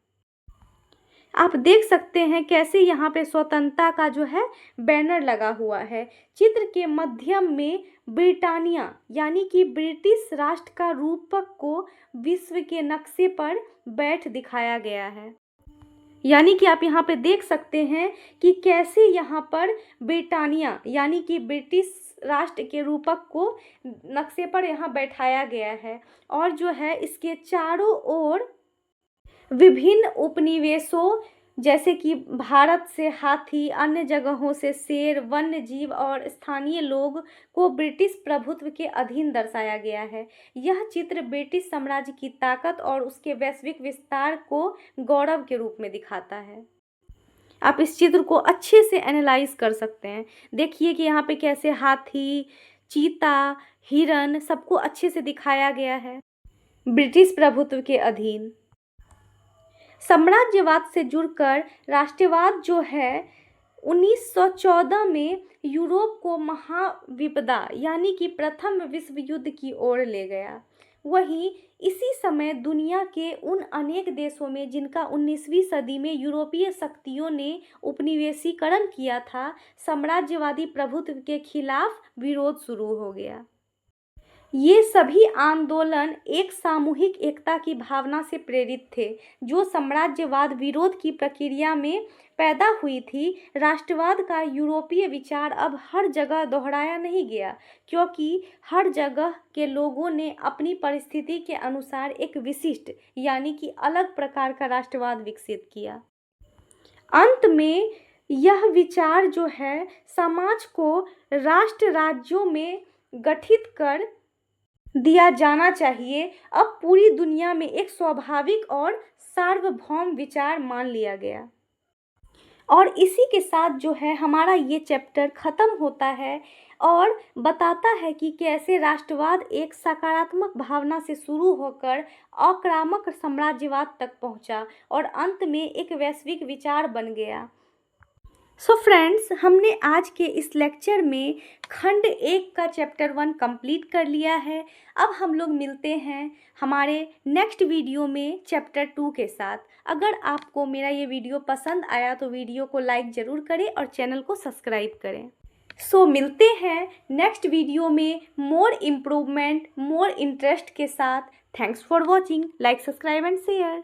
आप देख सकते हैं कैसे यहाँ पे स्वतंत्रता का जो है बैनर लगा हुआ है। चित्र के मध्यम में ब्रिटानिया यानी कि ब्रिटिश राष्ट्र का रूपक को विश्व के नक्शे पर बैठ दिखाया गया है। यानी कि आप यहाँ पे देख सकते हैं कि कैसे यहाँ पर ब्रिटानिया यानी कि ब्रिटिश राष्ट्र के रूपक को नक्शे पर यहाँ बैठाया गया है। और जो है इसके चारों ओर विभिन्न उपनिवेशों जैसे कि भारत से हाथी, अन्य जगहों से शेर, वन्य जीव और स्थानीय लोग को ब्रिटिश प्रभुत्व के अधीन दर्शाया गया है। यह चित्र ब्रिटिश साम्राज्य की ताकत और उसके वैश्विक विस्तार को गौरव के रूप में दिखाता है। आप इस चित्र को अच्छे से एनालाइज कर सकते हैं। देखिए कि यहाँ पे कैसे हाथी, चीता, हिरन सबको अच्छे से दिखाया गया है ब्रिटिश प्रभुत्व के अधीन। साम्राज्यवाद से जुड़कर राष्ट्रवाद जो है 1914 में यूरोप को महाविपदा यानी कि प्रथम विश्व युद्ध की ओर ले गया। वहीं इसी समय दुनिया के उन अनेक देशों में जिनका 19वीं सदी में यूरोपीय शक्तियों ने उपनिवेशीकरण किया था, साम्राज्यवादी प्रभुत्व के खिलाफ विरोध शुरू हो गया। ये सभी आंदोलन एक सामूहिक एकता की भावना से प्रेरित थे जो साम्राज्यवाद विरोध की प्रक्रिया में पैदा हुई थी। राष्ट्रवाद का यूरोपीय विचार अब हर जगह दोहराया नहीं गया, क्योंकि हर जगह के लोगों ने अपनी परिस्थिति के अनुसार एक विशिष्ट यानी कि अलग प्रकार का राष्ट्रवाद विकसित किया। अंत में यह विचार जो है समाज को राष्ट्र राज्यों में गठित कर दिया जाना चाहिए, अब पूरी दुनिया में एक स्वाभाविक और सार्वभौम विचार मान लिया गया। और इसी के साथ जो है हमारा ये चैप्टर ख़त्म होता है और बताता है कि कैसे राष्ट्रवाद एक सकारात्मक भावना से शुरू होकर आक्रामक साम्राज्यवाद तक पहुंचा और अंत में एक वैश्विक विचार बन गया। सो फ्रेंड्स, हमने आज के इस लेक्चर में खंड 1 का चैप्टर 1 कंप्लीट कर लिया है। अब हम लोग मिलते हैं हमारे नेक्स्ट वीडियो में चैप्टर 2 के साथ। अगर आपको मेरा ये वीडियो पसंद आया तो वीडियो को लाइक ज़रूर करें और चैनल को सब्सक्राइब करें। सो मिलते हैं नेक्स्ट वीडियो में मोर इम्प्रूवमेंट, मोर इंटरेस्ट के साथ। Thanks for watching. Like, subscribe and share.